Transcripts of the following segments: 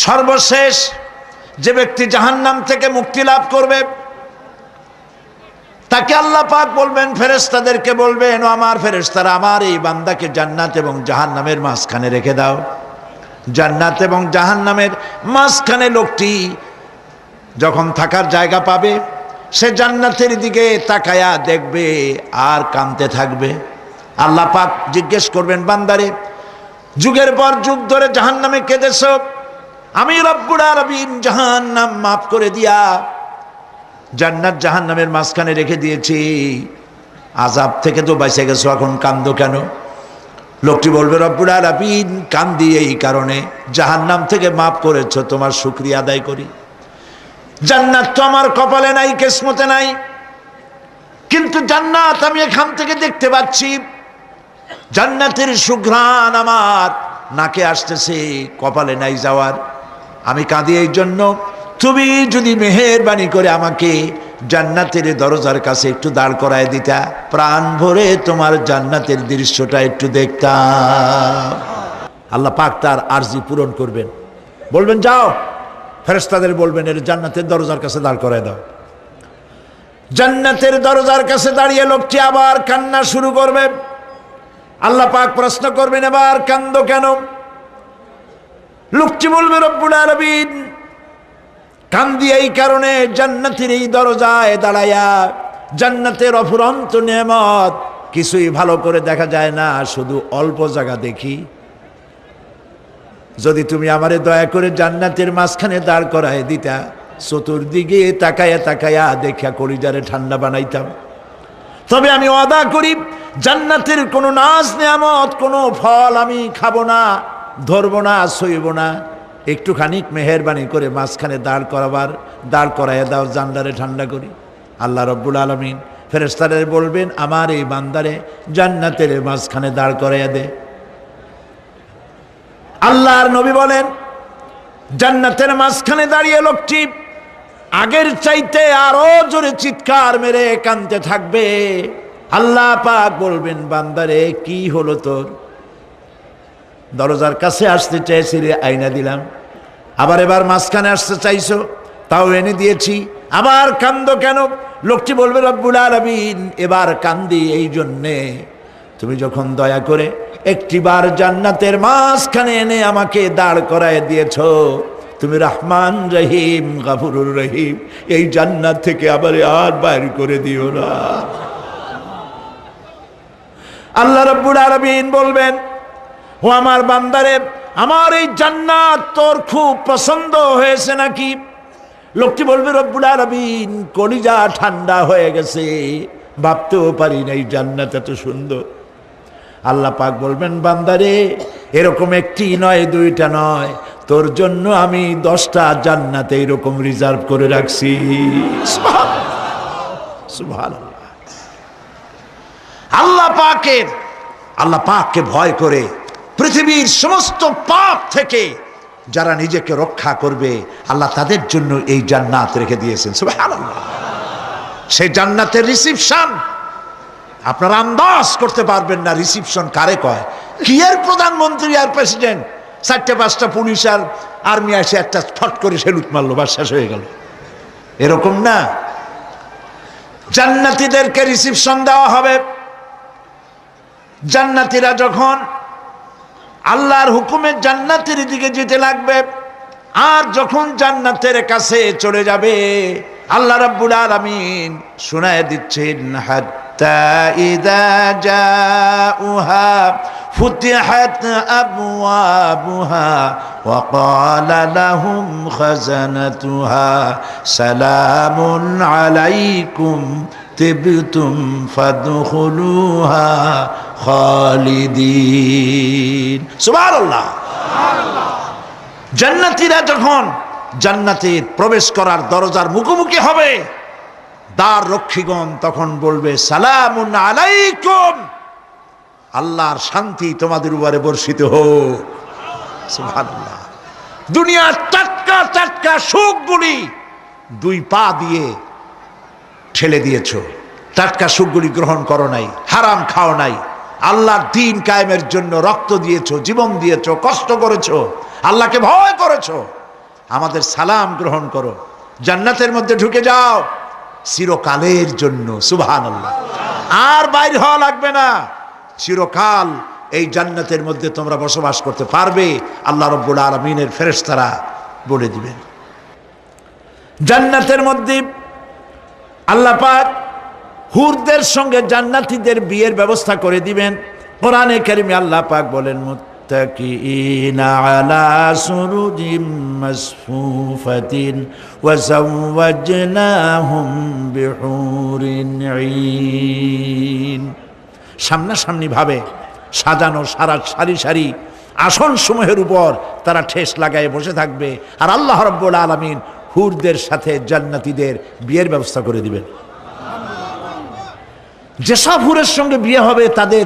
সর্বশেষ যে ব্যক্তি জাহান্নাম থেকে মুক্তি লাভ করবে তাকে আল্লাহ পাক বলবেন, ফেরেশতাদেরকে বলবেন, ও আমার ফেরেশতারা, আমার এই বান্দাকে জান্নাত এবং জাহান্নামের মাঝখানে রেখে দাও। জান্নাত এবং জাহান্নামের মাঝখানে লোকটি যখন থাকার জায়গা পাবে, সে জান্নাতের দিকে তাকায়া দেখবে আর কাঁদতে থাকবে। আল্লাহ পাক জিজ্ঞেস করবেন, বান্দারে, যুগের পর যুগ ধরে জাহান্নামে কেঁদেছ, আমি রব্বুল আলামিন জাহান্নাম মাফ করে দিয়া জান্নাত জাহান্নামের মাঝখানে রেখে দিয়েছি, আযাব থেকে তো বেঁচে গেছো, এখন কান্দো কেন? লোকটি বলবে, রব্বুল আলামিন কান্দি এই কারণে, জাহান্নাম থেকে মাফ করেছো, তোমার শুকরিয়া আদায় করি। জান্নাত তো আমার কপালে নাই, কিসমতে নাই, কিন্তু জান্নাত আমি এখান থেকে দেখতে পাচ্ছি, জান্নাতের সুঘ্রাণ আমার নাকে আসতেছে, কপালে নাই যাওয়ার। আমি কাঁদি এই জন্য, তুমি যদি মেহেরবানি করে আমাকে জান্নাতের দরজার কাছে একটু দাঁড় করায় দিতা, প্রাণ ভরে তোমার জান্নাতের দৃশ্যটা একটু দেখতাম। আল্লাহ পাক তার আরজি পূরণ করবেন, বলবেন, যাও, ফেরেশতাদের বলবেন, এর জান্নাতের দরজার কাছে দাঁড় করায় দাও। জান্নাতের দরজার কাছে দাঁড়িয়ে লোকটি আবার কান্না শুরু করবে। আল্লাহ পাক প্রশ্ন করবেন, এবার কান্দো কেন? লোকটি বলবে, রব্বুল আলামিন কান্দি এই কারণে, জান্নাতের এই দরজায় দাঁড়ায়া জান্নাতের অফুরন্ত নেয়ামত কিছুই ভালো করে দেখা যায় না, শুধু অল্প জায়গা দেখি। যদি তুমি আমারে দয়া করে জান্নাতের মাঝখানে দাঁড় করায় দিতা, চতুর্দিকে তাকায়া তাকায়া দেখা কলিজারে ঠান্ডা বানাইতাম। তবে আমি ওয়াদা করি, জান্নাতের কোনো নাজ নেয়ামত, কোনো ফল আমি খাবো না, ধরবো না, সইব না। একটুখানি মেহেরবানি করে মাঝখানে দাঁড় করাইয়া দাও, জান্নারে ঠান্ডা করি। আল্লাহ রব্বুল আলামিন ফেরেশতাদের বলবেন, আমার এই বান্দারে জান্নাতের মাঝখানে দাঁড় করাইয়া দে। আল্লাহর নবী বলেন, জান্নাতের মাঝখানে দাঁড়িয়ে লোকটি আগের চাইতে আরো জোরে চিৎকার মেরে কাঁদতে থাকবে। আল্লাহ পাক বলবেন, বান্দারে কি হলো তোর? দরজার কাছে আসতে চাইছিলে, আইনা দিলাম। আবার এবার মাঝখানে আসতে চাইছো, তাও এনে দিয়েছি, আবার কান্দো কেন? লোকটি বলবে, রব্বুল আলামিন এবার কান্দি এই জন্যে, তুমি যখন দয়া করে একটিবার জান্নাতের মাঝখানে এনে আমাকে দাঁড় করায় দিয়েছ, তুমি রহমান রহিম গফুরুর রহিম, এই জান্নাত থেকে আবার আর বাইর করে দিও না। আল্লাহ রাব্বুল আলামিন বলবেন, ও আমার বান্দারে, আমার এই জান্নাত তোর খুব পছন্দ হয়েছে নাকি? লোকটি বলবে, রব্বুল আলামিন কলিজা ঠান্ডা হয়ে গেছে, ভাবতেও পারি না এই জান্নাত এত সুন্দর। আল্লাহ পাক বলবেন, বান্দারে, এরকম একটি নয়, দুইটা নয়, তোর জন্য আমি 10টা জান্নাতে এরকম রিজার্ভ করে রাখছি। সুবহানাল্লাহ। আল্লাহ পাককে ভয় করে পৃথিবীর সমস্ত পাপ থেকে যারা নিজেকে রক্ষা করবে, আল্লাহ তাদের জন্য এই জান্নাত রেখে দিয়েছেন। সুবহানাল্লাহ। সেই জান্নাতের রিসিপশন আপনারা আন্দাজ করতে পারবেন না, রিসিপশন কারে কয়। কি এর প্রধানমন্ত্রী আর প্রেসিডেন্ট, 4-5টা পুলিশ আর আর্মি এসে একটা ফট করে সেলুট মারলো, বা শেষ হয়ে গেল, এরকম না। জান্নাতীদেরকে রিসিপশন দেওয়া হবে। জান্নাতীরা যখন আল্লাহর হুকুমে জান্নাতের দিকে যেতে লাগবে, আর যখন জান্নাতের কাছে চলে যাবে, আল্লাহ রাব্বুল আলামিন শোনায় দিচ্ছেন, হাত্তা ইযা জাউহা ফুতিহাত আবওয়াবুহা ওয়া ক্বালা লাহুম খাজানাতুহা সালামুন আলাইকুম তিবতুম ফাদখুলুহা খালিদিন। সুবহানাল্লাহ। জান্নাতীরা যখন জান্নাতে প্রবেশ করার দরজার মুখোমুখি হবে, দ্বার রক্ষীগণ তখন বলবে, সালামুন আলাইকুম, আল্লাহর শান্তি তোমাদের উপরে বর্ষিত হোক। সুবহানাল্লাহ। দুনিয়ার টাটকা টাটকা সুখগুলি 2 পা দিয়ে ঠেলে দিয়েছ, টাটকা সুখগুলি গ্রহণ করো নাই, হারাম খাও নাই, আল্লাহর দ্বীন কায়েমের জন্য রক্ত দিয়েছো, জীবন দিয়েছো, কষ্ট করেছো, আল্লাহকে ভয় করেছো। আমাদের সালাম গ্রহণ করো, জান্নাতের মধ্যে ঢুকে যাও চিরকালের জন্য। সুবহানাল্লাহ। আর বাইর হওয়া লাগবে না, চিরকাল এই জান্নাতের মধ্যে তোমরা বসবাস করতে পারবে। আল্লাহ রাব্বুল আলামিনের ফেরেশতারা বলে দিবেন। জান্নাতের মধ্যে আল্লাহ পাক হুরদের সঙ্গে জান্নাতীদের বিয়ের ব্যবস্থা করে দিবেন। কোরআনে কারিমে আল্লাহ পাক বলেন, মুত্তাকিইনা আলা সুরুজিম মাসফুফাতিন ওয়া যাওয়াজনাহুম বিহুরিন ঈন। সামনাসামনি ভাবে সাজানো সারি সারি আসন সমূহের উপর তারা ঠেস লাগায় বসে থাকবে, আর আল্লাহ রাব্বুল আলামিন হুরদের সাথে জান্নাতীদের বিয়ের ব্যবস্থা করে দিবেন। যেসব হুরের সঙ্গে বিয়ে হবে তাদের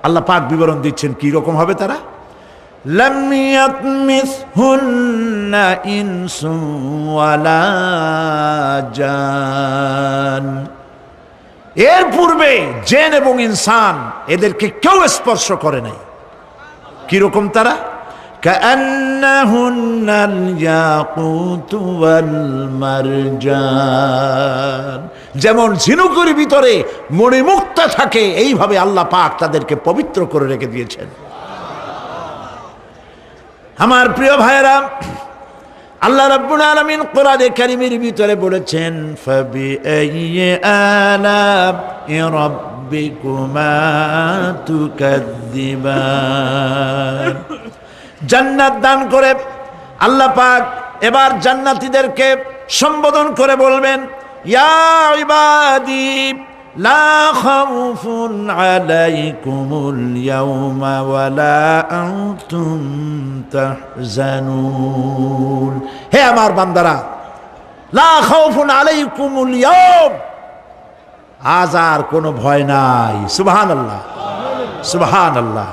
আল্লাহ পাক বিবরণ দিচ্ছেন কি রকম হবে তারা। লাম ইয়াতমিসহুন্না ইনসুন ওয়ালা জান। এর পূর্বে জিন এবং ইনসান এদেরকে কেউ স্পর্শ করে নাই। কি রকম তারা? কাআন্নাহুন্নাল ইয়াকুতু ওয়াল মারজান। যেমন ঝিনুকের ভিতরে মণিমুক্তা থাকে, এইভাবে আল্লাহ পাক তাদেরকে পবিত্র করে রেখে দিয়েছেন। আমার প্রিয় ভাইরা, আল্লাহ রাব্বুল আলামিন কোরআনে কারীমের ভিতরে বলেছেন, ফাবিআইয়ি আলা'i রাব্বিকুমা তুকাযযিবান। জান্নাত দান করে আল্লাহ পাক এবার জান্নাতীদেরকে সম্বোধন করে বলবেন, ইয়া ইবাদি লা খাউফুন আলাইকুমুল ইয়াওমা ওয়ালা আনতুম তাহজানুন। হে আমার বান্দারা, লা খাউফুন আলাইকুমুল ইয়াওম, আজ আর কোনো ভয় নাই। সুবহানাল্লাহ, সুবহানাল্লাহ।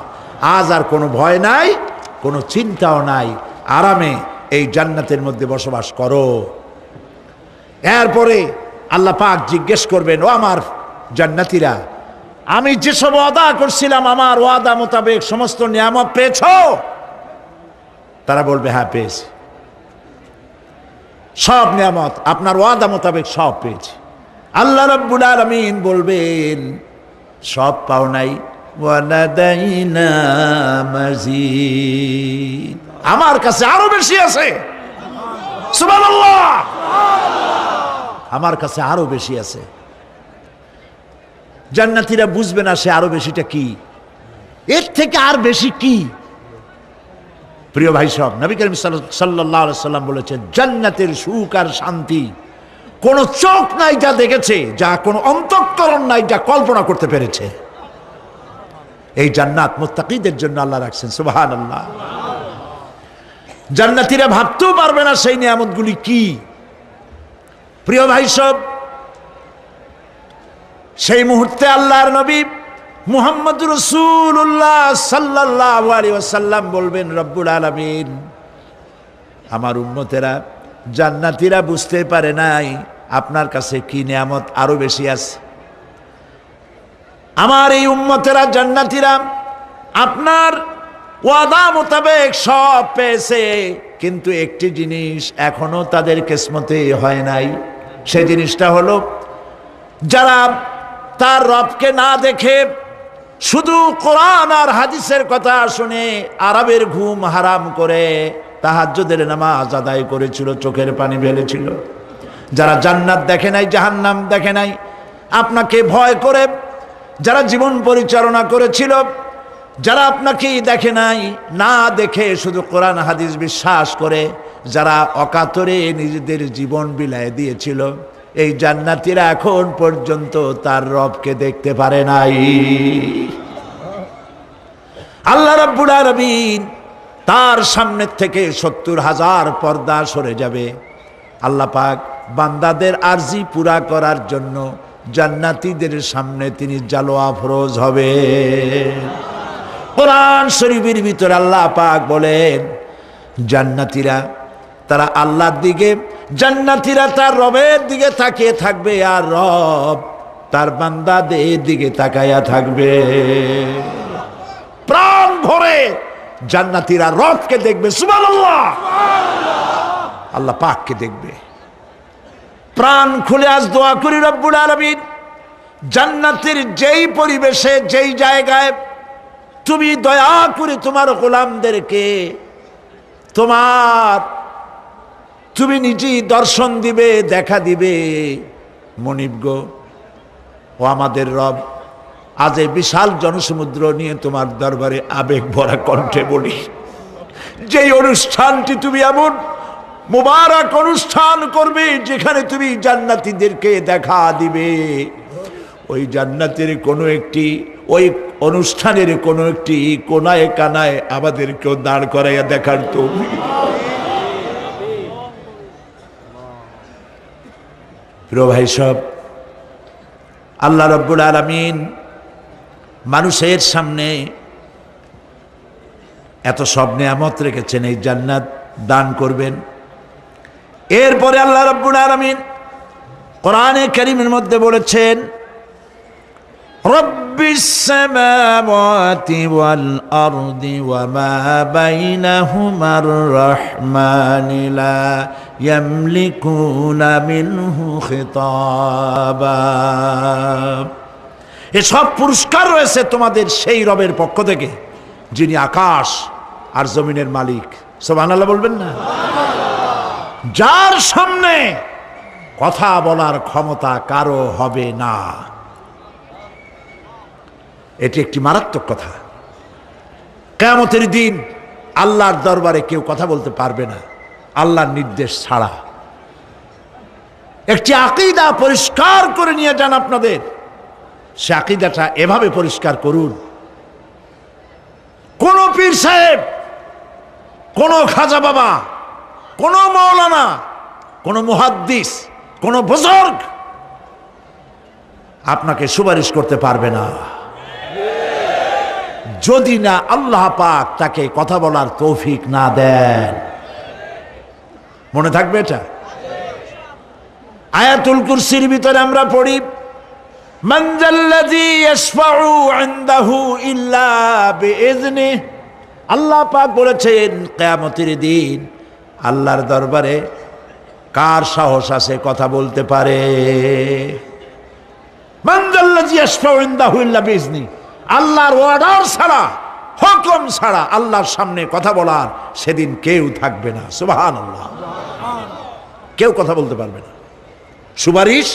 আজ আর কোনো ভয় নাই, কোনো চিন্তাও নাই, আরামে এই জান্নাতের মধ্যে বসবাস করো। এরপরে আল্লাহ পাক জিজ্ঞেস করবেন, ও আমার জান্নাতীরা, আমি যেসব ওয়াদা করছিলাম আমার ওয়াদা মোতাবেক সমস্ত নিয়ামত পেয়েছো? তারা বলবে, হ্যাঁ পেয়েছি, সব নিয়ামত আপনার ওয়াদা মোতাবেক সব পেয়েছি। আল্লাহ রাব্বুল আলামিন বলবেন, সব পাও নাই, ওয়ালাদাইনা মাজিদ, আমার কাছে আরো বেশি আছে। সুবহানাল্লাহ, আমার কাছে আরো বেশি আছে। জান্নাতীরা বুঝবে না সে আরো বেশিটা কি, এর থেকে আর বেশি কি। প্রিয় ভাই সব, নবী করিম সাল্লাল্লাহু আলাইহি সাল্লাম বলেছেন, জান্নাতের সুখ আর শান্তি কোন চোখ নাই যা দেখেছে, যা কোন অন্তঃকরণ নাই যা কল্পনা করতে পেরেছে। এই জান্নাত মুত্তাকিদের জন্য আল্লাহ রাখছেন। সুবহানাল্লাহ। জান্নাতীরা ভাবতেও পারবে না সেই নিয়ামতগুলি কি। প্রিয় ভাই সব, সেই মুহূর্তে আল্লাহর নবী মুহাম্মদুর রাসূলুল্লাহ সাল্লাল্লাহু আলাইহি ওয়াসাল্লাম বলবেন, রব্বুল আলামিন, আমার উম্মতেরা জান্নাতীরা বুঝতে পারে নাই আপনার কাছে কি নিয়ামত আরো বেশি আছে। আমার এই উম্মতেরা জান্নাতীরা আপনার ওয়াদা মোতাবেক সব পেয়েছে, কিন্তু একটি জিনিস এখনো তাদের কিসমতে হয় নাই। সেই জিনিসটা হলো, যারা তার রবকে না দেখে শুধু কোরআন আর হাদিসের কথা শুনে আরবের ঘুম হারাম করে তাহাজ্জুদের নামাজ আদায় করেছিল, চোখের পানি ফেলেছিল, যারা জান্নাত দেখে নাই, জাহান্নাম দেখে নাই, আপনাকে ভয় করে যারা জীবন পরিচালনা করেছিল, যারা আপনাকে দেখে নাই, না দেখে শুধু কোরআন হাদিস বিশ্বাস করে যারা অকাতরে নিজেদের জীবন বিলায় দিয়েছিল, এই জান্নাতীরা এখন পর্যন্ত তার রবকে দেখতে পারে নাই। আল্লাহ রাব্বুল আলামিন তার সামনে থেকে ৭০,০০০ পর্দা সরে যাবে। আল্লাহ পাক বান্দাদের আরজি পুরা করার জন্য জান্নাতীদের সামনে তিনি জালোয়া ফরোজ হবে। কোরআন শরীফের ভিতরে আল্লাহ পাক বলেন, জান্নাতীরা তারা আল্লাহর দিকে, জান্নাতীরা তার রবের দিকে তাকিয়ে থাকবে, আর রব তার বান্দাদের দিকে তাকায়া থাকবে। প্রাণ ভরে জান্নাতীরা রবকে দেখবে। সুবহানাল্লাহ। আল্লাহ পাককে দেখবে। প্রাণ খুলে আজ দোয়া করি রব্বুল আলামিন, জান্নাতের যেই পরিবেশে যেই জায়গায় তুমি দয়া করে তোমার গোলামদেরকে তুমি নিজেই দর্শন দিবে, দেখা দিবে। মনিব গো, ও আমাদের রব, আজ এই বিশাল জনসমুদ্র নিয়ে তোমার দরবারে আবেগ ভরা কণ্ঠে বলি, যেই অনুষ্ঠানটি তুমি এমন মুবারক অনুষ্ঠান করবে যেখানে তুমি জান্নাতীদেরকে দেখা দিবে, ওই জান্নাতের কোনো একটি, ওই অনুষ্ঠানের কোনো একটি কোনায় কানায় আমাদেরকেও দাঁড় করাইয়া দেখার তো। প্রিয় ভাই সব, আল্লাহ রাব্বুল আলামিন মানুষের সামনে এত সব নিয়ামত রেখেছেন, এই জান্নাত দান করবেন। এরপরে আল্লাহ রাব্বুল আলামিন কোরআনে কারীমের মধ্যে বলেছেন, রব্বিস সামাওয়াতি ওয়াল আরদি ওয়া মা বাইনাহুমার রাহমানি লা ইয়ামলিকুনা মিনহু খিতাবা। এসব পুরস্কার রয়েছে তোমাদের সেই রবের পক্ষ থেকে যিনি আকাশ আর জমিনের মালিক। সুবহানাল্লাহ বলবেন না? যার সামনে কথা বলার ক্ষমতা কারো হবে না। এটি একটি মারাত্মক কথা। কিয়ামতের দিন আল্লাহর দরবারে কেউ কথা বলতে পারবে না আল্লাহর নির্দেশ ছাড়া। একটি আকীদা পরিষ্কার করে নিয়ে যান আপনাদের, সে আকীদাটা এভাবে পরিষ্কার করুন, কোন পীর সাহেব, কোন খাজা বাবা, কোন মাওলানা, কোন মুহাদ্দিস, কোন বুজুর্গ আপনাকে সুপারিশ করতে পারবে না যদি না আল্লাহ পাক তাকে কথা বলার তৌফিক না দেন। মনে থাকবে এটা। আয়াতুল কুরসির ভিতরে আমরা পড়ি, মান যাল্লাযী ইয়াশফাউ ইনদাহু ইল্লা বিইজনিহি। আল্লাহ পাক বলেছেন কিয়ামতের দিন আল্লাহর দরবারে কার সাহস আছে কথা বলতে পারে? মান যাল্লাযী ইয়াশফাউ ইনদাহু ইল্লা বিইজনিহি। আল্লাহর অর্ডার ছাড়া, হুকুম ছাড়া আল্লাহর সামনে কথা বলার সেদিন কেউ থাকবে না। সুবহানাল্লাহ। কেউ কথা বলতে পারবে না। সুপারিশ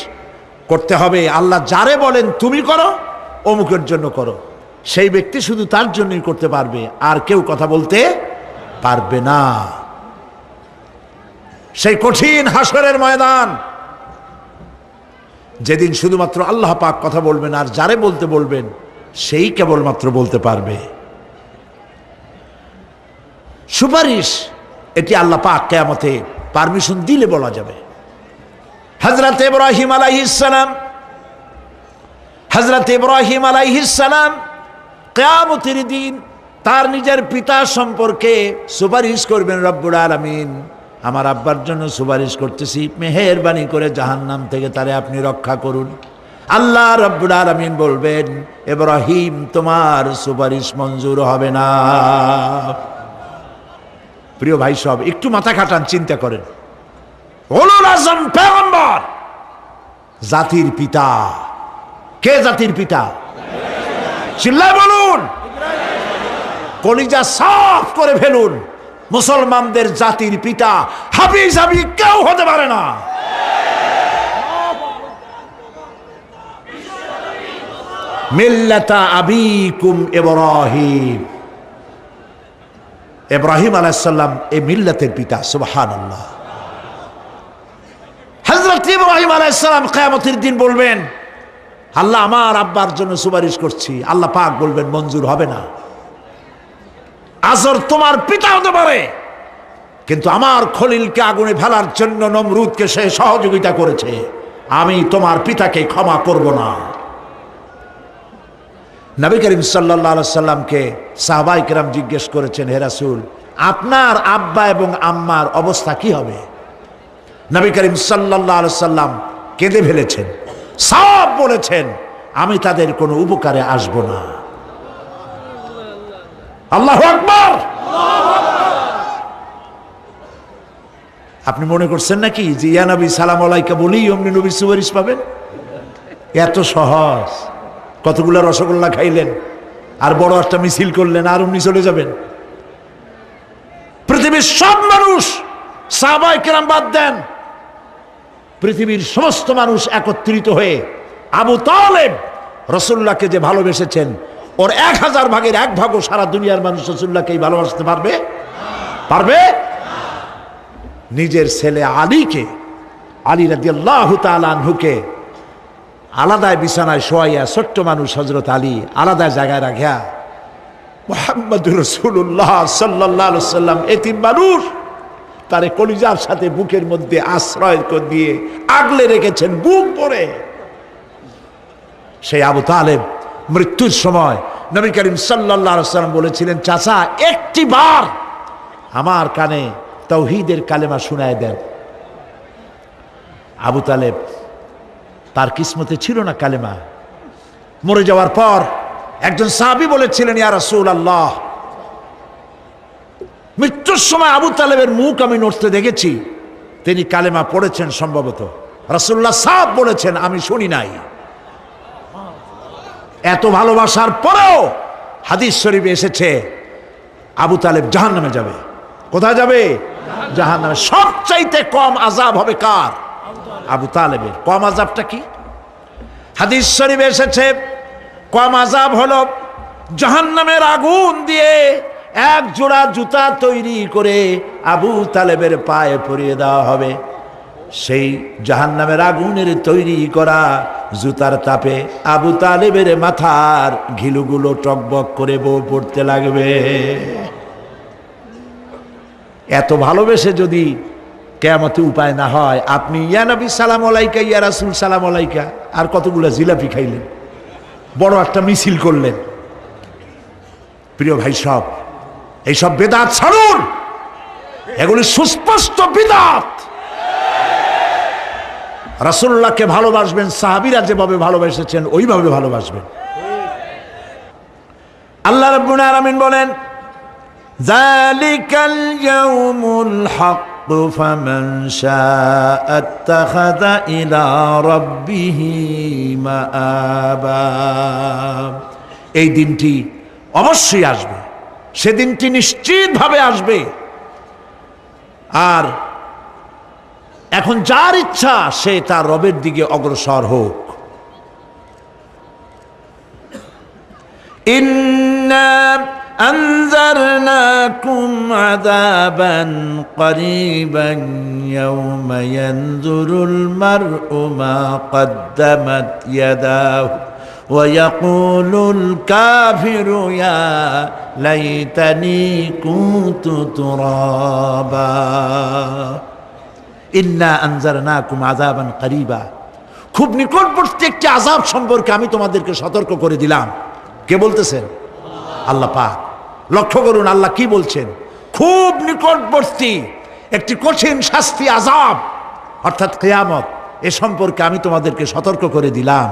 করতে হবে আল্লাহ যারে বলেন তুমি করো, অমুকের জন্য করো, সেই ব্যক্তি শুধু তার জন্যই করতে পারবে, আর কেউ কথা বলতে পারবে না। সেই কঠিন হাসরের ময়দান, যেদিন শুধুমাত্র আল্লাহ পাক কথা বলবেন, আর যারে বলতে বলবেন সেই কেবলমাত্র বলতে পারবে। সুপারিশ এটি আল্লাহ পাক কিয়ামতে পারমিশন দিলে বলা যাবে। হযরত ইব্রাহিম আলাইহিস সালাম কিয়ামতের দিন তার নিজের পিতা সম্পর্কে সুপারিশ করবেন, রব্বুল আলামিন আমার আব্বার জন্য সুপারিশ করতেছি, মেহেরবানি করে জাহান্নাম থেকে তারে আপনি রক্ষা করুন। আল্লাহ রব্বুল আলামিন বলবেন, ইব্রাহিম তোমার সুপারিশ মঞ্জুর হবে না। প্রিয় ভাই সব, একটু মাথা খাটান, চিন্তা করেন। উলুল আযম পয়গম্বর, জাতির পিতা। কে জাতির পিতা? চিল্লায় বলুন, কলিজা সাফ করে ফেলুন। মুসলমানদের জাতির পিতা হাফিজ হাবি কেউ হতে পারে না। মিল্লাতা আবিকুম ইব্রাহিম। ইব্রাহিম আলাইহিস সালাম এই মিল্লাতের পিতা। সুবহানাল্লাহ। হযরত ইব্রাহিম আলাইহিস সালাম কিয়ামতের দিন বলবেন, আল্লাহ আমার আব্বার জন্য সুপারিশ করছি। আল্লাহ পাক বলবেন মঞ্জুর হবে না। আজর তোমার পিতা হতে পারে, কিন্তু আমার খলিলকে আগুনে ফেলার জন্য নমরুদকে সে সহযোগিতা করেছে, আমি তোমার পিতাকে ক্ষমা করব না। নবী করিম সাল্লাল্লাহু আলাইহি সাল্লামকে সাহাবায়ে কেরাম জিজ্ঞেস করেছেন, হে রাসূল আপনার আব্বা এবং আম্মার অবস্থা কি হবে? নবী করিম সাল্লাল্লাহু আলাইহি সাল্লাম কেঁদে ফেলেছেন, সব বলেছেন আমি তাদের কোনো উপকারে আসব না। আল্লাহু আকবার। আপনি মনে করছেন নাকি যে ইয়া নবী সালাম আলাইকা বলেই অমনি নবীর সুপারিশ পাবেন? এত সহজ। কতগুলো রসগোল্লা খাইলেন আর বড় একটা মিছিল করলেন আর অমনি চলে যাবেন? পৃথিবীর সব মানুষ, সাহাবায়ে কেরাম বাদ দেন, পৃথিবীর সমস্ত মানুষ একত্রিত হয়ে আবু তালেব রাসূলুল্লাহকে যে ভালোবেসেছেন, ওর 1000 ভাগের 1 ভাগও সারা দুনিয়ার মানুষ রাসূলুল্লাহকে ভালোবাসতে পারবে? পারবে? নিজের ছেলে আলীকে, আলী রাদিয়াল্লাহু তাআলা আনহুকে আলাদায় বিছানায় শোয়াইয়া, ছোট্ট মানুষ হযরত আলী আলাদা জায়গায় রাখিয়া মুহাম্মদুর রাসূলুল্লাহ সাল্লাল্লাহু আলাইহি সাল্লাম এতিম মানুষ, তারে কলিজার সাথে বুকের মধ্যে আশ্রয় করে দিয়ে আগলে রেখেছেন বুক ভরে। সেই আবু তালেব মৃত্যুর সময় নবী করিম সাল্লাল্লাহু আলাইহি সাল্লাম বলেছিলেন, চাচা একটি বার আমার কানে তাওহীদের কালেমা শোনায় দেন। আবু তালেব, তার কিসমতে ছিল না কালেমা। মরে যাওয়ার পর একজন সাহাবী বলেছিলেন, ইয়া রাসূলুল্লাহ, মৃত্যুর সময় আবু তালেবের মুখ আমি নড়তে দেখেছি, তিনি কালেমা পড়েছেন সম্ভবত। রাসূলুল্লাহ সাহেব বলেছেন, আমি শুনি নাই। এত ভালোবাসার পরেও হাদিস শরীফে এসেছে আবু তালেব জাহান্নামে যাবে। কোথায় যাবে? জাহান্নামে। সবচাইতে কম আযাব হবে কার? আবু তালেবের। কম আযাবটা কি? হাদিস শরীফে এসেছে কম আযাব হলো জাহান্নামের আগুন দিয়ে 1 জোড়া জুতা তৈরি করে আবু তালেবের পায়ে পরিয়ে দেওয়া হবে। সেই জাহান্নামের আগুনের তৈরি করা জুতার তাপে আবু তালেবের মাথার ঘিলুগুলো টকবক করে বউ পড়তে লাগবে। এত ভালোবেসে যদি কিয়ামতে উপায় না হয়, আপনি ইয়া নবী সালাম আলাইকা, ইয়া রাসূল সালাম আলাইকা, আর কতগুলো জিলাপি খাইলেন, বড় একটা মিছিল করলেন। প্রিয় ভাই সব, এইসব বেদাত ছাড়ুন, এগুলি সুস্পষ্ট বিদআত। রাসূলুল্লাহকে ভালোবাসবেন, সাহাবীরা যেভাবে ভালোবেসেছেন ওইভাবে ভালোবাসবেন। আল্লাহ রাব্বুল আলামিন বলেন, যালিকাল ইয়াউমুল হক ফামান শাআ আত্তাখাযা ইলা রাব্বিহি মাআবা। এই দিনটি অবশ্যই আসবে, সেদিনটি নিশ্চিতভাবে আসবে। আর এখন যার ইচ্ছা সে তার রবের দিকে অগ্রসর হোক। ইন্না আনজারনাকুম আযাবান করিবান ইয়াওমা ইয়ানজুরুল মার'উ মা কদ্দামাত ইয়াদাহু ওয়া ইয়াকুলুল কাফিরু ইয়া লাইতানি কুনতু তুরাবা। ইন্না আনজারনাকুম আযাবান করিবা, খুব নিকটবর্তী একটি আযাব সম্পর্কে আমি তোমাদেরকে সতর্ক করে দিলাম। কে বলতেছেন? আল্লাহ পাক। লক্ষ্য করুন আল্লাহ কি বলছেন, খুব নিকটবর্তী একটি কঠিন শাস্তি, আযাব অর্থাৎ কিয়ামত, এ সম্পর্কে আমি তোমাদেরকে সতর্ক করে দিলাম।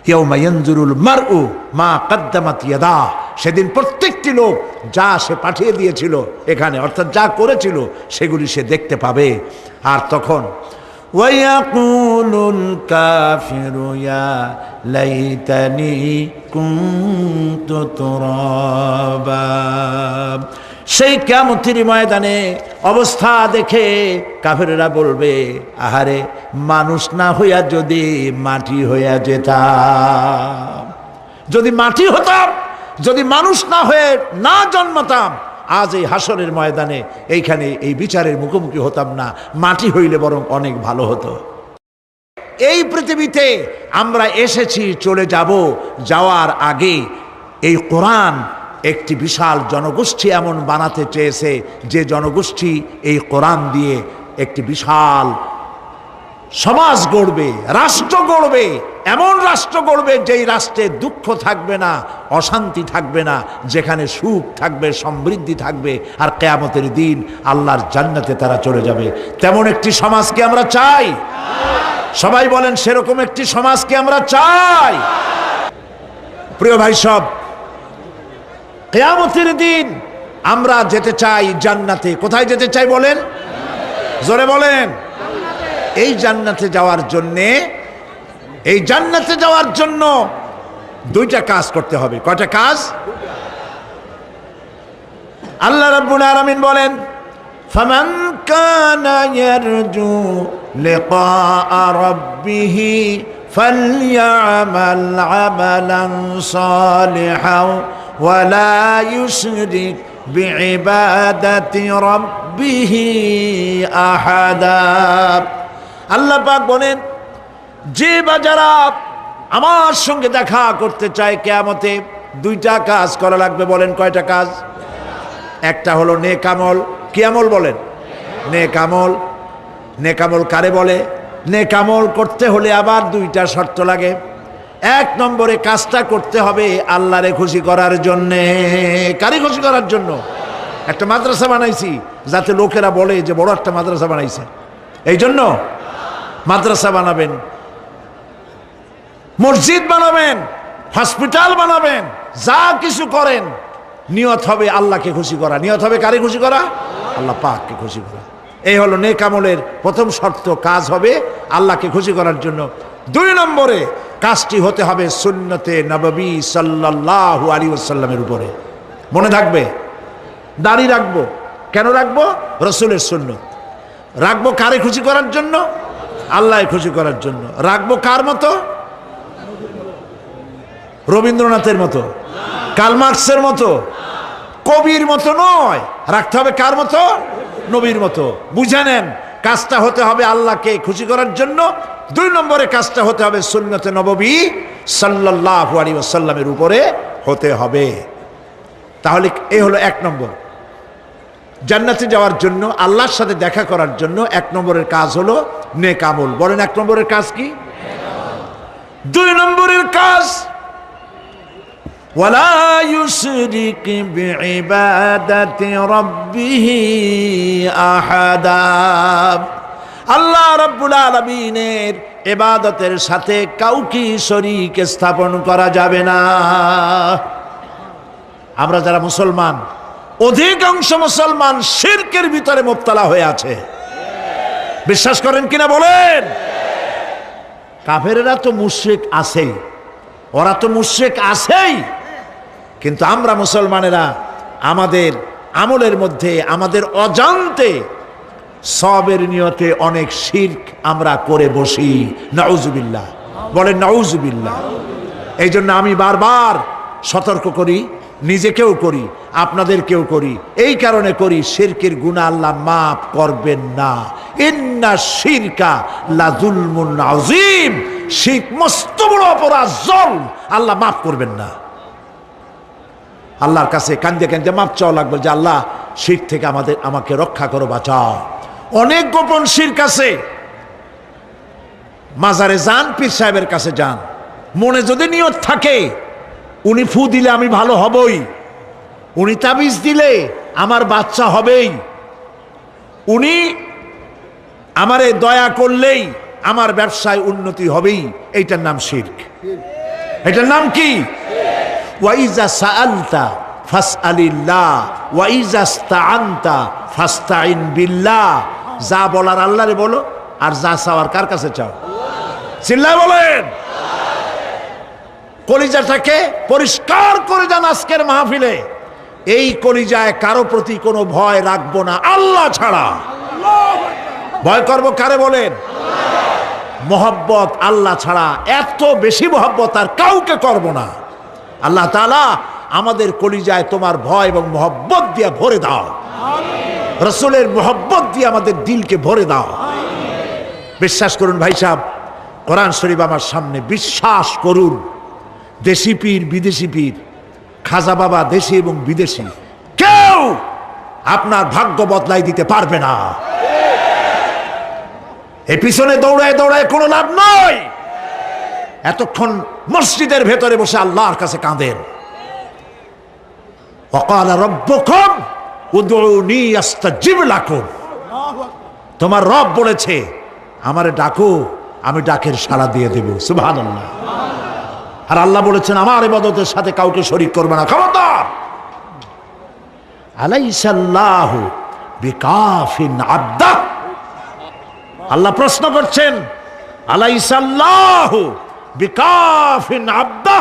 ইয়াউমা ইয়ানজুরুল মার'উ মা কদ্দামাত ইয়াদা, সেদিন প্রত্যেকটি লোক যা সে পাঠিয়ে দিয়েছিল এখানে, অর্থাৎ যা করেছিল সেগুলি সে দেখতে পাবে। আর তখন ওয়ায়াকুলুল কাফিরু ইয়া লাইতানি কুনতু তুরাবা। সেই কিয়ামতের ময়দানে অবস্থা দেখে কাফেররা বলবে, আহারে মানুষ না হইয়া যদি মাটি হইয়া যেতাম, যদি মাটি হতাম, যদি মানুষ না হয়ে না জন্মাতাম, আজ এই হাসরের ময়দানে এইখানে এই বিচারের মুখোমুখি হতাম না, মাটি হইলে বরং অনেক ভালো হতো। এই পৃথিবীতে আমরা এসেছি, চলে যাব, যাওয়ার আগে এই কোরআন একটি বিশাল জনগোষ্ঠী এমন বানাতে চেয়েছে যে জনগোষ্ঠী এই কোরআন দিয়ে একটি বিশাল সমাজ গড়বে, রাষ্ট্র গড়বে, এমন রাষ্ট্র গড়বে যেই রাষ্ট্রে দুঃখ থাকবে না, অশান্তি থাকবে না, যেখানে সুখ থাকবে, সমৃদ্ধি থাকবে, আর কিয়ামতের দিন আল্লাহর জান্নাতে তারা চলে যাবে। তেমন একটি সমাজকে আমরা চাই। সবাই বলেন সেরকম একটি সমাজকে আমরা চাই। প্রিয় ভাই সব, কিয়ামতের দিন আমরা যেতে চাই জান্নাতে। কোথায় যেতে চাই বলেন? জোরে বলেন। এই জান্নাতে যাওয়ার জন্য দুইটা কাজ করতে হবে। কয়টা কাজ? আল্লাহ রাব্বুল আলামিন বলেন, ফামান কানা ইয়ারজু লিকাআ রাব্বিহি ফালইআমাল আমালান সালিহান ওয়া লা ইউশরিক বিইবাদাতি রাব্বিহি আহাদা। আল্লাহ পাক বলেন, যে বা যারা আমার সঙ্গে দেখা করতে চায় কিয়ামতে, দুইটা কাজ করা লাগবে। বলেন কয়টা কাজ? একটা হলো নেক আমল। কি আমল বলেন? নেক আমল। নেক আমল কারে বলে? নেক আমল করতে হলে আবার দুইটা শর্ত লাগে। এক নম্বরে কাজটা করতে হবে আল্লাহরে খুশি করার জন্যে। কারে খুশি করার জন্য? একটা মাদ্রাসা বানাইছি যাতে লোকেরা বলে যে বড় একটা মাদ্রাসা বানাইছে, এই জন্য মাদ্রাসা বানাবেন, মসজিদ বানাবেন, হসপিটাল বানাবেন, যা কিছু করেন নিয়ত হবে আল্লাহকে খুশি করা। নিয়ত হবে কারে খুশি করা? আল্লাহ পাককে খুশি করা। এই হলো নেক আমলের প্রথম শর্ত। কাজ হবে আল্লাহকে খুশি করার জন্য। দুই নম্বরে কাজটি হতে হবে সুন্নতে নববী সাল্লাল্লাহু আলাইহি ওয়াসাল্লামের উপরে। মনে থাকবে, দাড়ি রাখবো। কেন রাখবো? রসুলের সুন্নত। রাখবো কারে খুশি করার জন্য? আল্লাহ খুশি করার জন্য। রাখবো কার মতো? রবীন্দ্রনাথের মতো, কার্ল মার্কসের মতো, কবির মতো নয়। রাখতে হবে কার মতো? নবীর মতো। বুঝে নেন, কাজটা হতে হবে আল্লাহকে খুশি করার জন্য। দুই নম্বরে কাজটা হতে হবে সুন্নতে নববী সাল্লাল্লাহু আলাইহি ওয়াসাল্লামের উপরে হতে হবে। তাহলে এই হলো এক নম্বর। জান্নাতে যাওয়ার জন্য, আল্লাহর সাথে দেখা করার জন্য এক নম্বরের কাজ হলো নেক আমল। বলেন এক নম্বরের কাজ কি? দুই নম্বরের কাজ ওয়ালা ইউশরিক বিইবাদাতি রাব্বিহি আহাদা। আল্লাহ রাব্বুল আলামিনের ইবাদতের সাথে কাউকে শরীক স্থাপন করা যাবে না। আমরা যারা মুসলমান, অধিকাংশ মুসলমান শিরকের ভিতরে মুবতালা হয়ে আছে। বিশ্বাস করেন কিনা বলেন? কাফেরেরা তো মুশরিক আছেই, ওরা তো মুশরিক আছেই, কিন্তু আমরা মুসলমানেরা আমাদের আমলের মধ্যে আমাদের অজান্তে সবের নিয়তে অনেক শিরক আমরা করে বসি। নাউজুবিল্লাহ। বলেন নাউজুবিল্লাহ। এই জন্য আমি বারবার সতর্ক করি, নিজেকেও করি, আপনাদেরকেও করি। এই কারণে করি, শিরকের গুনাহ আল্লাহ মাফ করবেন না। ইন্না শিরকা লাযুলমুন আযীম। শিরক মস্ত বড় অপরাধ, জুলম, আল্লাহ মাফ করবেন না। আল্লাহর কাছে কান্দে কান্দে মাফ চাওয়া লাগবে যে আল্লাহ শিরক থেকে আমাকে রক্ষা করো, বাঁচাও। অনেক গোপন শিরক আছে। মাজারে যান, পীর সাহেবের কাছে যান, মনে যদি নিয়ত থাকে উনি ফু দিলে আমি ভালো হবই, উনি তাবিজ দিলে আমার বাচ্চা হবেই, উনি আমারে দয়া করলেই আমার ব্যবসায় উন্নতি হবেই, এইটার নাম শিরক। এটার নাম কি? ওয়াইজা সাআলতা ফাসআলিল্লাহ ওয়াইজা ইসতাআনতা ফাসতাইন বিল্লাহ। যা বলার আল্লাহরে বলো, আর যা চাওয়ার কার কাছে চাও? চিল্লায় বলেন। কলিজাটাকে পরিষ্কার করে যান আজকের মাহফিলে। এই কলিজায় কারো প্রতি কোনো ভয় রাখবো না আল্লাহ ছাড়া। ভয় করবো কারে বলেন? মহব্বত আল্লাহ ছাড়া, এত বেশি মহব্বত আর কাউকে করব না। আল্লাহ তাআলা আমাদের কলিজায় তোমার ভয় এবং মহব্বত দিয়ে ভরে দাও। রসুলের মহব্বত দিয়ে আমাদের দিলকে ভরে দাও। বিশ্বাস করুন ভাই সাহেব, কোরআন শরীফ আমার সামনে, বিশ্বাস করুন, দেশি পীর বিদেশি পীর, খাজা বাবা দেশি এবং বিদেশি, কেউ আপনার ভাগ্য বদলাই দিতে পারবে না। এই পিছনে দৌড়ায় দৌড়ায় কোনো লাভ নয়। এতক্ষণ মসজিদের ভেতরে বসে আল্লাহর কাছে কাঁদেন। ওয়াকালা রাব্বুকুম উদউনি আস্তাজিব লাকুম। তোমার রব বলেছে আমারে ডাকো, আমি ডাকের সাড়া দিয়ে দেব। সুবহানাল্লাহ। আর আল্লাহ বলেছেন আমার ইবাদতের সাথে কাউকে শরীক করবে না। খবরদার। আলাইসাল্লাহু বিকাফিন আবদা। আল্লাহ প্রশ্ন করছেন, আলাইসাল্লাহু বিকাফিন আবদা,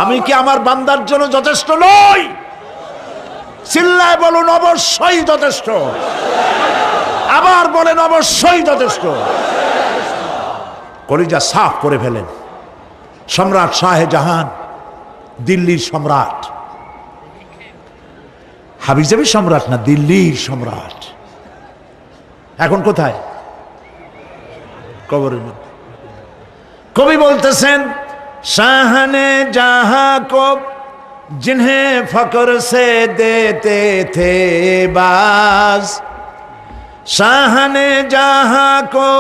আমি কি আমার বান্দার জন্য যথেষ্ট নই? চিল্লায় বলুন অবশ্যই যথেষ্ট। আবার বলেন অবশ্যই যথেষ্ট। কলিজা সাফ করে ফেলেন। সম্রাট শাহজাহান, দিল্লির সম্রাট, হাবিজাবি সম্রাট না, দিল্লির সম্রাট। এখন কোথায়? কবরের মধ্যে। কবি বলতেছেন, শাহনে জাহাं को जिन्हें फक्र से देते थे बाज, शाहने जहां को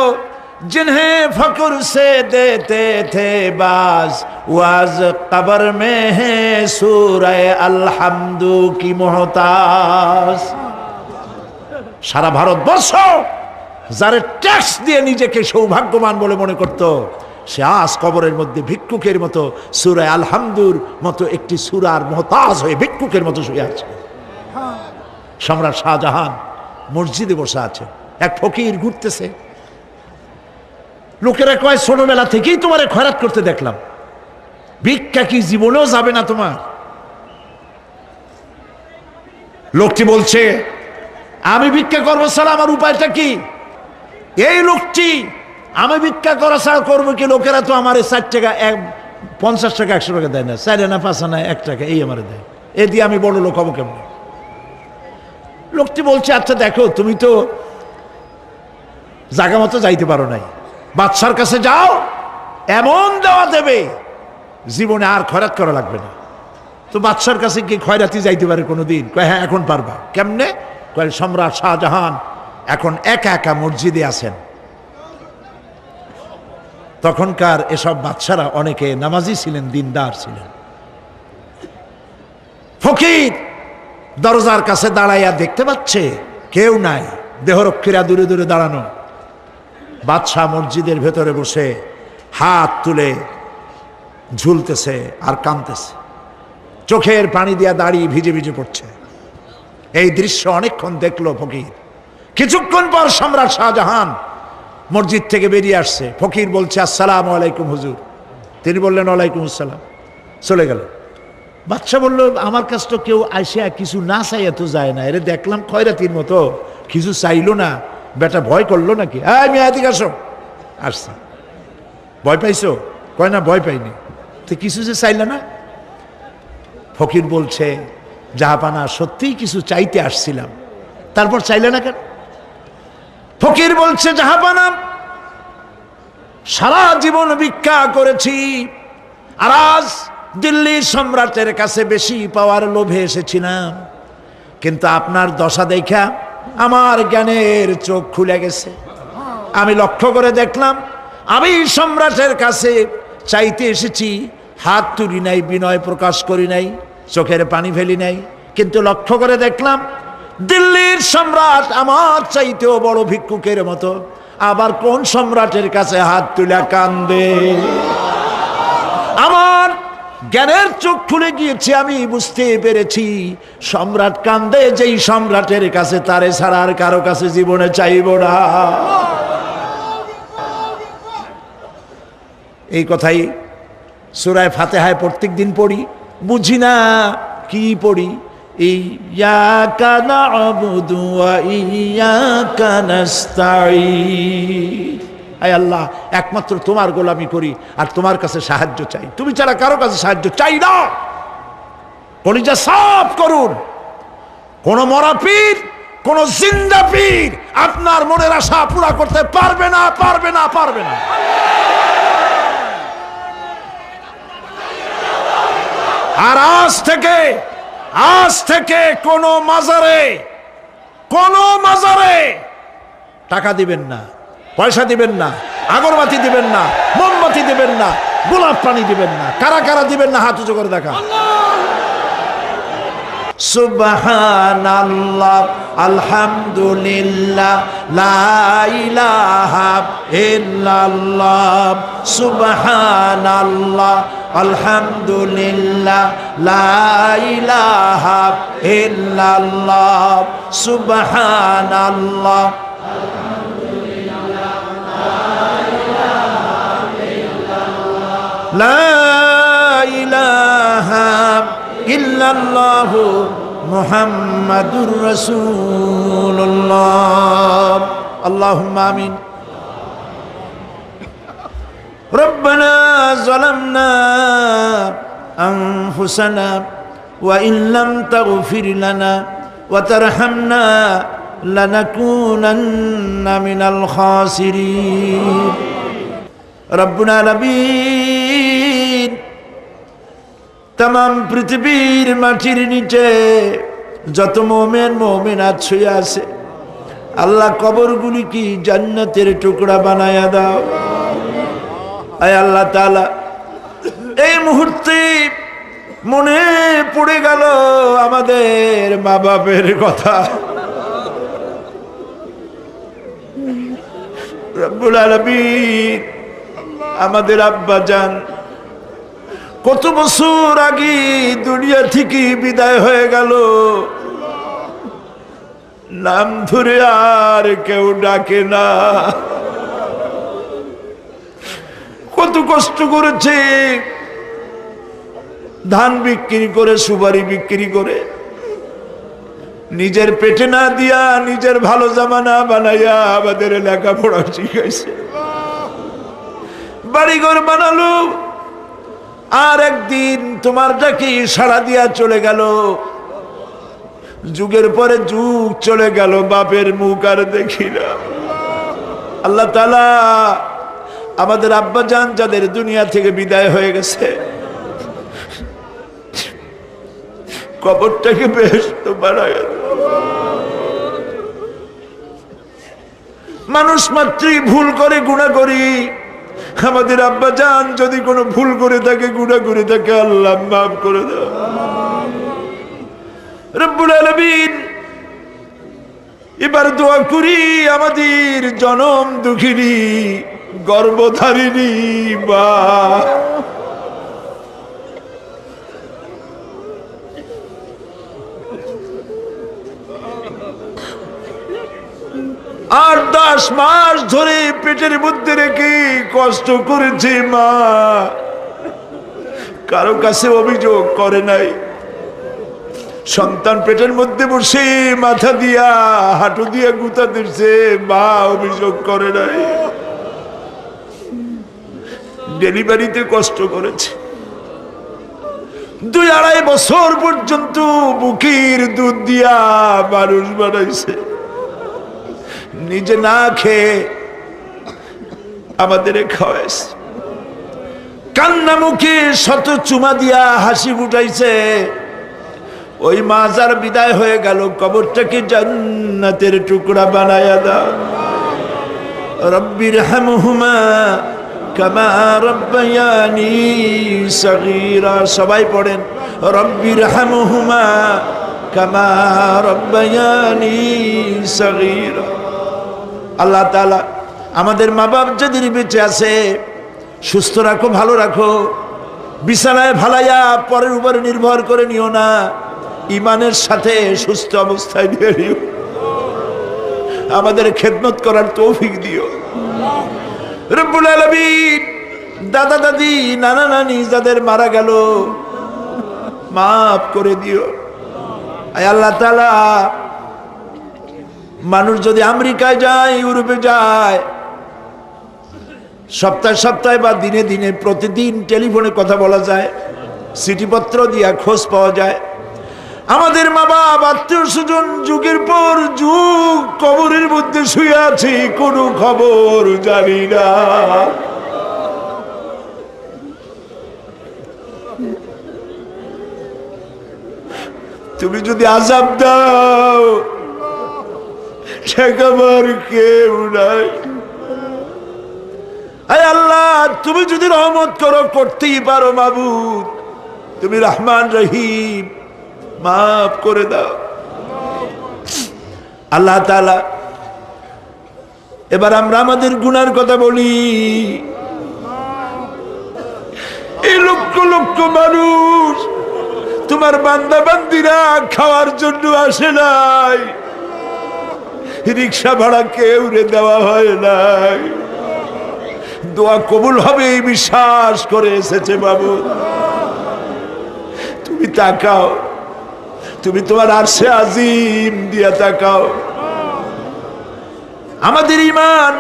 जिन्हें फक्र से देते थे बाज, वाज कब्र में है सूरह अलहम्दु की मोहताज। সারা ভারতবর্ষ যারা ট্যাক্স দিয়ে নিজেকে সৌভাগ্যবান বলে মনে করত, সে আজ কবরের মধ্যে ভিক্ষুকের মতো সূরা আলহামদুর মতো একটি সূরার মুহতাজ হয়ে ভিক্ষুকের মতো শুয়ে আছে। সম্রাট শাহজাহান মসজিদে বসে আছে, এক ফকির ঘুরতেছে। লোকেরা কয়, ছোটবেলা থেকেই তোমারে খয়রাত করতে দেখলাম, ভিক্ষা কি জীবনেও যাবে না তোমার? লোকটি বলছে, আমি ভিক্ষা করবো ছাড়া আমার উপায়টা কি? এই লোকটি, আমি ভিক্ষা করা ছাড়া করবো কি? লোকেরা তো আমার 60 টাকা, 50 টাকা, 100 টাকা দেয় না, 4 আনা 5 আনা 1 টাকা এই আমার দেয়, এ দিয়ে আমি বড় লোক হবো কেমন? লোকটি বলছে, আচ্ছা দেখো, তুমি তো জায়গা মতো যাইতে পারো নাই, বাদশার কাছে যাও, এমন দেওয়া দেবে জীবনে আর খয়রাত করা লাগবে না। তো বাদশার কাছে কি খয়রাতি যাইতে পারে কোনোদিন? কয় হ্যাঁ, এখন পারবা। কেমনে? কয়, সম্রাট শাহজাহান এখন একা একা মসজিদে আছেন। তখনকার এসব বাদশারা অনেকে নামাজি ছিলেন, দিনদার ছিলেন। ফকির দরজার কাছে দাঁড়াইয়া দেখতে পাচ্ছে কেউ নাই, দেহরক্ষীরা দূরে দূরে দাঁড়ানো। বাদশাহ মসজিদের ভেতরে বসে হাত তুলে ঝুলতেছে আর কাঁদতেছে, চোখের পানি দিয়া দাঁড়িয়ে ভিজে ভিজে পড়ছে। এই দৃশ্য অনেকক্ষণ দেখলো ফকির। কিছুক্ষণ পর সম্রাট শাহজাহান মসজিদ থেকে বেরিয়ে আসছে। ফকির বলছে, আসসালামু আলাইকুম হুজুর। তিনি বললেন, ওয়ালাইকুম আসসালাম, চলে গেল। বাদশা বলল, আমার কাছে তো কেউ আইসা কিছু না চাইয়া তো যায় না, এরে দেখলাম খয়রাতির মতো কিছু চাইলো না, বেটা ভয় করলো নাকি? আমি এদিকে আসো। আসছি। ভয় পাইছো? কয় না, ভয় পাইনি। তো কিছু যে চাইলে না? ফকির বলছে, জাহাপানা, সত্যিই কিছু চাইতে আসছিলাম, তারপর চাইলে না কেন? ফকির বলছে, জাহাপানা, সারা জীবন ভিক্ষা করেছি, আর আজ দিল্লির সম্রাটের কাছে বেশি পাওয়ার লোভে এসেছিলাম, কিন্তু আপনার দশা দেখা আমার জ্ঞানের চোখ খুলে গেছে। আমি লক্ষ্য করে দেখলাম, আমি সম্রাটের কাছে চাইতে এসেছি, হাত তুলি নাই, বিনয় প্রকাশ করি নাই, চোখের পানি ফেলি নাই, কিন্তু লক্ষ্য করে দেখলাম দিল্লির সম্রাট আমার চাইতেও বড় ভিক্ষুকের মতো। আবার কোন সম্রাটের কাছে হাত তুলে কান্দে? আমার জ্ঞানের চোখ খুলে গিয়েছে, আমি বুঝতে পেরেছি সম্রাট কান্দে যেই সম্রাটের কাছে, তারে ছাড়া আর কারো কাছে জীবনে চাইব না। এই কথাই সূরা ফাতিহায় প্রত্যেক দিন পড়ি, বুঝি না কি পড়ি। ইয়াকা না'বুদু ওয়া ইয়াকা নাস্তাঈন। আয় আল্লাহ, একমাত্র তোমার গোলামি করি আর তোমার কাছে সাহায্য চাই, তুমি ছাড়া কারো কাছে সাহায্য চাই না। কলিজা সাফ করুন। কোন মরা পীর, কোন জিন্দা পীর আপনার মনের আশা পুরা করতে পারবে না, পারবে না, পারবে না। আর আজ থেকে কোন মাজারে টাকা দিবেন না, পয়সা দিবেন না, আগরবাতি দিবেন না, মোমবাতি দিবেন না, গোলাপ পানি দিবেন না। কারা কারা দিবেন না হাত উঁচু করে দেখা। সুবহানাল্লাহ, আলহামদুলিল্লাহ, লা ইলাহা ইল্লাল্লাহ। সুবহানাল্লাহ, আলহামদুলিল্লাহ, লা ইলাহা ইল্লাল্লাহ। সুবহানাল্লাহ, আলহামদুলিল্লাহ, লা ইলাহা ইল্লাল্লাহু মুহাম্মাদুর রাসূলুল্লাহ। আল্লাহুম্মা আমিন। রব্বানা যালামনা আনফুসানা ওয়া ইন লাম তাগফির লানা ওয়া তারহামনা লানাকুনান্না মিনাল খাসিরিন। রব্বুল আলামিন, তামাম পৃথিবীর মাটির নিচে যত মুমিন মুমিনাত শুয়ে আছে, আল্লাহ কবরগুলি কি জান্নাতের টুকরা বানায়া দাও। আয় আল্লাহ তাআলা, এই মুহূর্তে মনে পড়ে গেল আমাদের মা বাপের কথা। রব্বুল আলামিন, আমাদের আব্বা জান কত বছর আগে দুনিয়া থেকে বিদায় হয়ে গেল, নাম ধরে আর কেউ ডাকে না। কত কষ্ট করেছে, ধান বিক্রি করে, সুপারি বিক্রি করে, নিজের পেটে না দিয়া নিজের ভালো জামা না বানাইয়া আমাদের লেখাপড়া শিখাইছে, বাড়িঘর বানালো। আর একদিন তোমার ডাকে সাড়া দিয়া চলে গেল। যুগের পরে যুগ চলে গেল, বাপের মুখ আর দেখি না। আল্লাহ তাআলা, আমাদের আব্বা জান যাদের দুনিয়া থেকে বিদায় হয়ে গেছে, কবরটাকে বেহেশত বানায়। মানুষ মাত্রই ভুল করে, গুনাহ করি। আমাদের আব্বা জান যদি কোনো ভুল করে থাকে, গুনাহ করে থাকে, আল্লাহ মাফ করে দাও। রব্বুল আলামিন, এবার দোয়া করি আমাদের জনম দুঃখিনী গর্ভধারিণী মা, আর 10 মাস ধরে পেটের মধ্যে রেখে কষ্ট করেছে মা, কারো কাছে অভিযোগ করে নাই। সন্তান পেটের মধ্যে বসে মাথা দিয়া হাঁটু দিয়া গুতা দিচ্ছে, মা অভিযোগ করে নাই। ডেলিভারিতে কষ্ট করেছে, 2-2.5 বছর পর্যন্ত বুকের দুধ দিয়া মানুষ বানাইছে, নিজে না খেয়ে আমাদের খাওয়াইছে। কান্না মুখে শত চুমা দিয়া হাসি ফুটাইছে। ওই মা যার বিদায় হয়ে গেল, কবরটাকে জান্নাতের টুকরা বানায়া দাও। রব্বির হামহুমা কামা রব্বায়ানি সগীরা। সবাই পড়েন, রব্বির হামহুমা কামা রব্বায়ানি সগীরা। আল্লাহ তাআলা, আমাদের মা বাপ যাদের বেঁচে আছে, সুস্থ রাখো, ভালো রাখো। বিছানায় ভালাইয়া পরের উপরে নির্ভর করে নিও না, ইমানের সাথে সুস্থ অবস্থায় নিয়ে নিও। আমাদের খেদমত করার তৌফিক দিও রব্বুল আলামিন। দাদা দাদি, নানা নানি যাদের মারা গেল, মাফ করে দিও। আয় আল্লাহ তাআলা, মানুষ যদি আমেরিকায় যায়, ইউরোপে যায়, সপ্তাহে সপ্তাহে বা দিনে দিনে প্রতিদিন টেলিফোনে কথা বলা যায়, চিঠিপত্র দিয়া খোঁজ পাওয়া যায়। আমাদের মা বাপ, আত্মীয় স্বজন যুগের পর যুগ কবরের মধ্যে শুয়ে আছে, কোনো খবর জানি না। তুমি যদি আযাব দাও, ঠেকাবার কেউ নাই। আয় আল্লাহ, তুমি যদি রহমত করো, করতেই পারো মাবুদ, তুমি রহমান রহিম, মাফ করে দাও। আল্লাহ তাআলা, এবার আমরা আমাদের গুনার কথা বলি। এই লক্ষ লক্ষ মানুষ তোমার বান্দা বান্দিরা খাওয়ার জন্য আসে নাই, রিক্সা ভাড়া কেউ রে দেওয়া হয় নাই, দোয়া কবুল হবে এই বিশ্বাস করে এসেছে বাবু। তুমি তাকাও, তুমি তোমার আরশে আজিম দিয়া তাকাও। আমাদের ঈমান,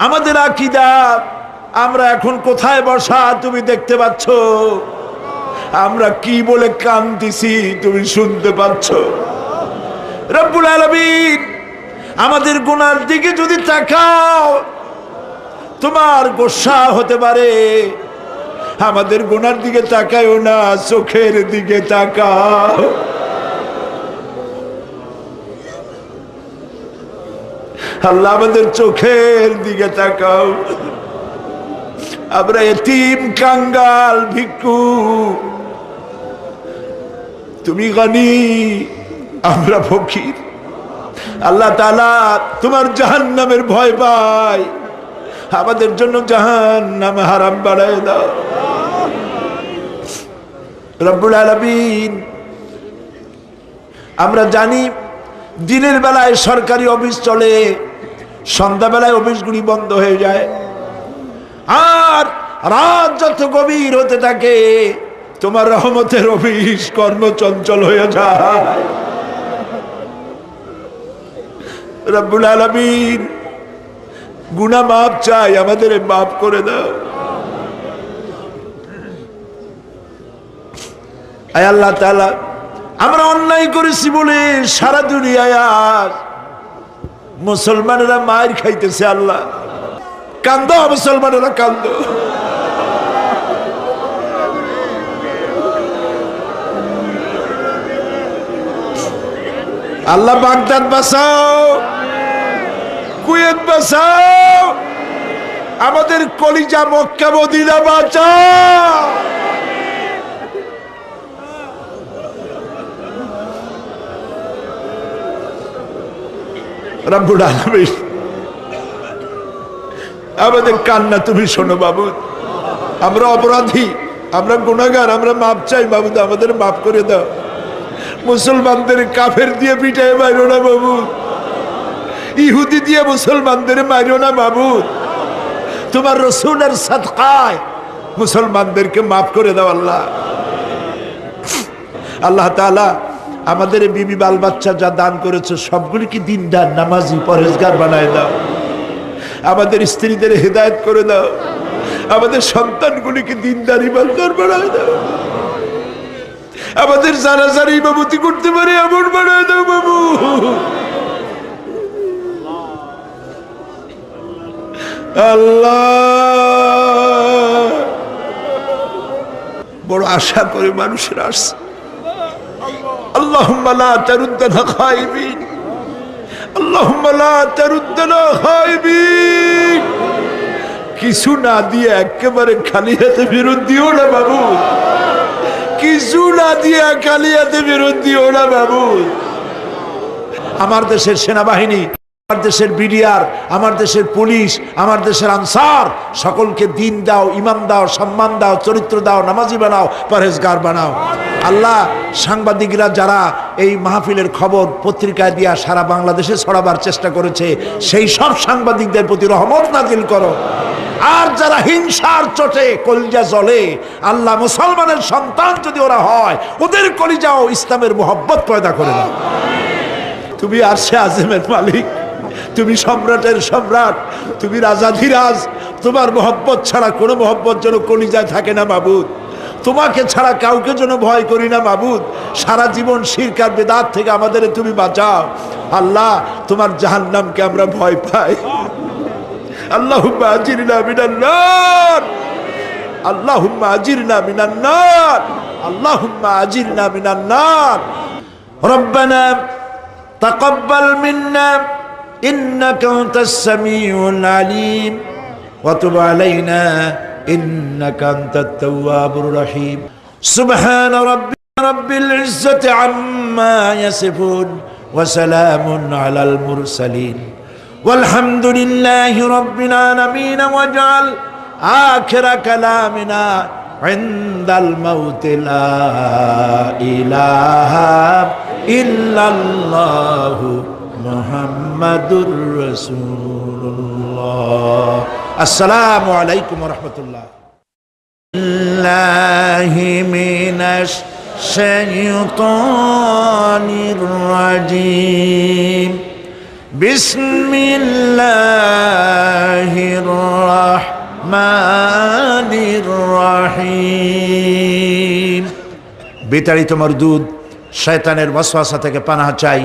আমাদের আকীদা, আমরা এখন কোথায় বসা তুমি দেখতে পাচ্ছ। আমরা কি বলে কাঁদতেছি তুমি শুনতে পাচ্ছ। রব্বুল আলামিন আমাদের গুনার দিকে যদি তাকাও তোমার গোসা হতে পারে। আমাদের গুনার দিকে তাকায়ও না, চোখের দিকে তাকাও। আল্লাহ আমাদের চোখের দিকে তাকাও। আমরা এতিম, কাঙ্গাল, ভিক্ষু, তুমি গনি, আমরা ফকির। আল্লাহ তাআলা তোমার জাহান্নামের ভয় পাই, আমাদের জন্য জাহান্নাম হারাম বানায় দাও। রব্বুল আলামিন আমরা জানি দিনের বেলায় সরকারি অফিস চলে, সন্ধ্যাবেলায় অফিসগুলি বন্ধ হয়ে যায়, আর রাত যত গভীর হতে থাকে তোমার রহমতের অফিস কর্মচঞ্চল হয়ে যায়। রব্বুল আলামিন গুনাহ মাফ চাই, আমাদের মাফ করে দাও। আয় আল্লাহ তাআলা, আমরা অন্যায় করেছি বলে সারা দুনিয়ায় আজ মুসলমানেরা মার খাইতেছে। আল্লাহ কান্দো, মুসলমানেরা কান্দো। আল্লাহ বাগদাদ বাঁচাও, কুয়েত বাঁচাও, আমাদের কলিজা মক্কা মদিনা বাঁচাও। রব্বুল আলামিন আমাদের কান্না তুমি শোনো বাবু। আমরা অপরাধী, আমরা গুনাহগার, আমরা মাপ চাই বাবু, আমাদের মাফ করে দাও। মুসলমানদের কাফের দিয়ে পিটায় মারো না বাবু, ইহুদি দিয়ে মুসলমানদের মারো না বাবু। তোমার রসুলের সাদকায় মুসলমানদেরকে মাফ করে দাও আল্লাহ। আল্লাহ তাআলা আমাদের বিবি বাল বাচ্চা যা দান করেছে সবগুলিকে দিনদার, নামাজি, পরহেজগার বানায় দাও। আমাদের স্ত্রীদের হেদায়েত করে দাও, আমাদের সন্তানগুলিকে দিনদার, ইমানদার বানায় দাও। আমাদের জানাজার ইমামতি করতে পারে এমন বানায় দাও বাবু। আল্লাহ বড় আশা করে মানুষের আসছে। আল্লাহুম্মা লা তারুদ্দানা খাইবিন, আল্লাহুম্মা লা তারুদ্দানা খাইবিন। কিছু না দিয়ে একেবারে খালি হাতে ফেরত দিও না বাবু, কিছু না দিয়ে খালি হাতে ফেরত দিও না বাবু। আমার দেশের সেনাবাহিনী, আমার দেশের বিডিআর, আমার দেশের পুলিশ, আমার দেশের আনসার সকলকে দিন দাও, ইমান দাও, সম্মান দাও, চরিত্র দাও, নামাজি বানাও, পরহেজগার বানাও। আল্লাহ সাংবাদিকরা যারা এই মাহফিলের খবর পত্রিকায় দিয়া সারা বাংলাদেশে ছড়াবার চেষ্টা করেছে, সেই সব সাংবাদিকদের প্রতি রহমত নাজিল করো। আর যারা হিংসার চোটে কলিজা জ্বলে, আল্লাহ মুসলমানের সন্তান যদি ওরা হয়, ওদের কলিজাও ইসলামের মোহব্বত পয়দা করে দাও। তুমি আরশে আযমের মালিক, তুমি সম্রাটের সম্রাট, তুমি রাজাধিরাজ। তোমার মোহব্বত ছাড়া কোনো মোহব্বত যেন কলিজায় থাকে না মাবুদ। তোমাকে ছাড়া কাউকে যেন ভয় করি না মাবুদ। সারা জীবন শিরক আর বিদআত থেকে আমাদের তুমি বাঁচাও আল্লাহ। তোমার জাহান্নামকে আমরা ভয় পাই। আল্লাহুম্মা আজিরনা মিনান নার, আল্লাহুম্মা আজিরনা মিনান নার, আল্লাহুম্মা আজিরনা মিনান নার। রব্বানা তাকাব্বাল মিন্না ইন্নাকা আনতাস সামিউল আলিম ওয়া তুব আলাইনা ইন্নাকা আনতাত তাওয়াবুর রহিম। সুবহানা রাব্বিকা রাব্বিল ইজ্জাতি আম্মা ইয়াসিফুন ওয়া সালামুন আলাল মুরসালিন ওয়ালহামদুলিল্লাহি রাব্বিল আলামিন। ওয়াজআল আখিরা কালামিনা ইনদাল মাউত লা ইলাহা ইল্লাল্লাহু মুহাম্মাদুর রাসূলুল্লাহ। আসসালামু আলাইকুম ওয়া রাহমাতুল্লাহ। বিল্লাহি মিনাশ শাইতানির রাজিম। বিসমিল্লাহির রাহমানির রাহিম। বিতাড়িত মরদুদ শয়তানের ওয়াসওয়াসা থেকে পানাহ চাই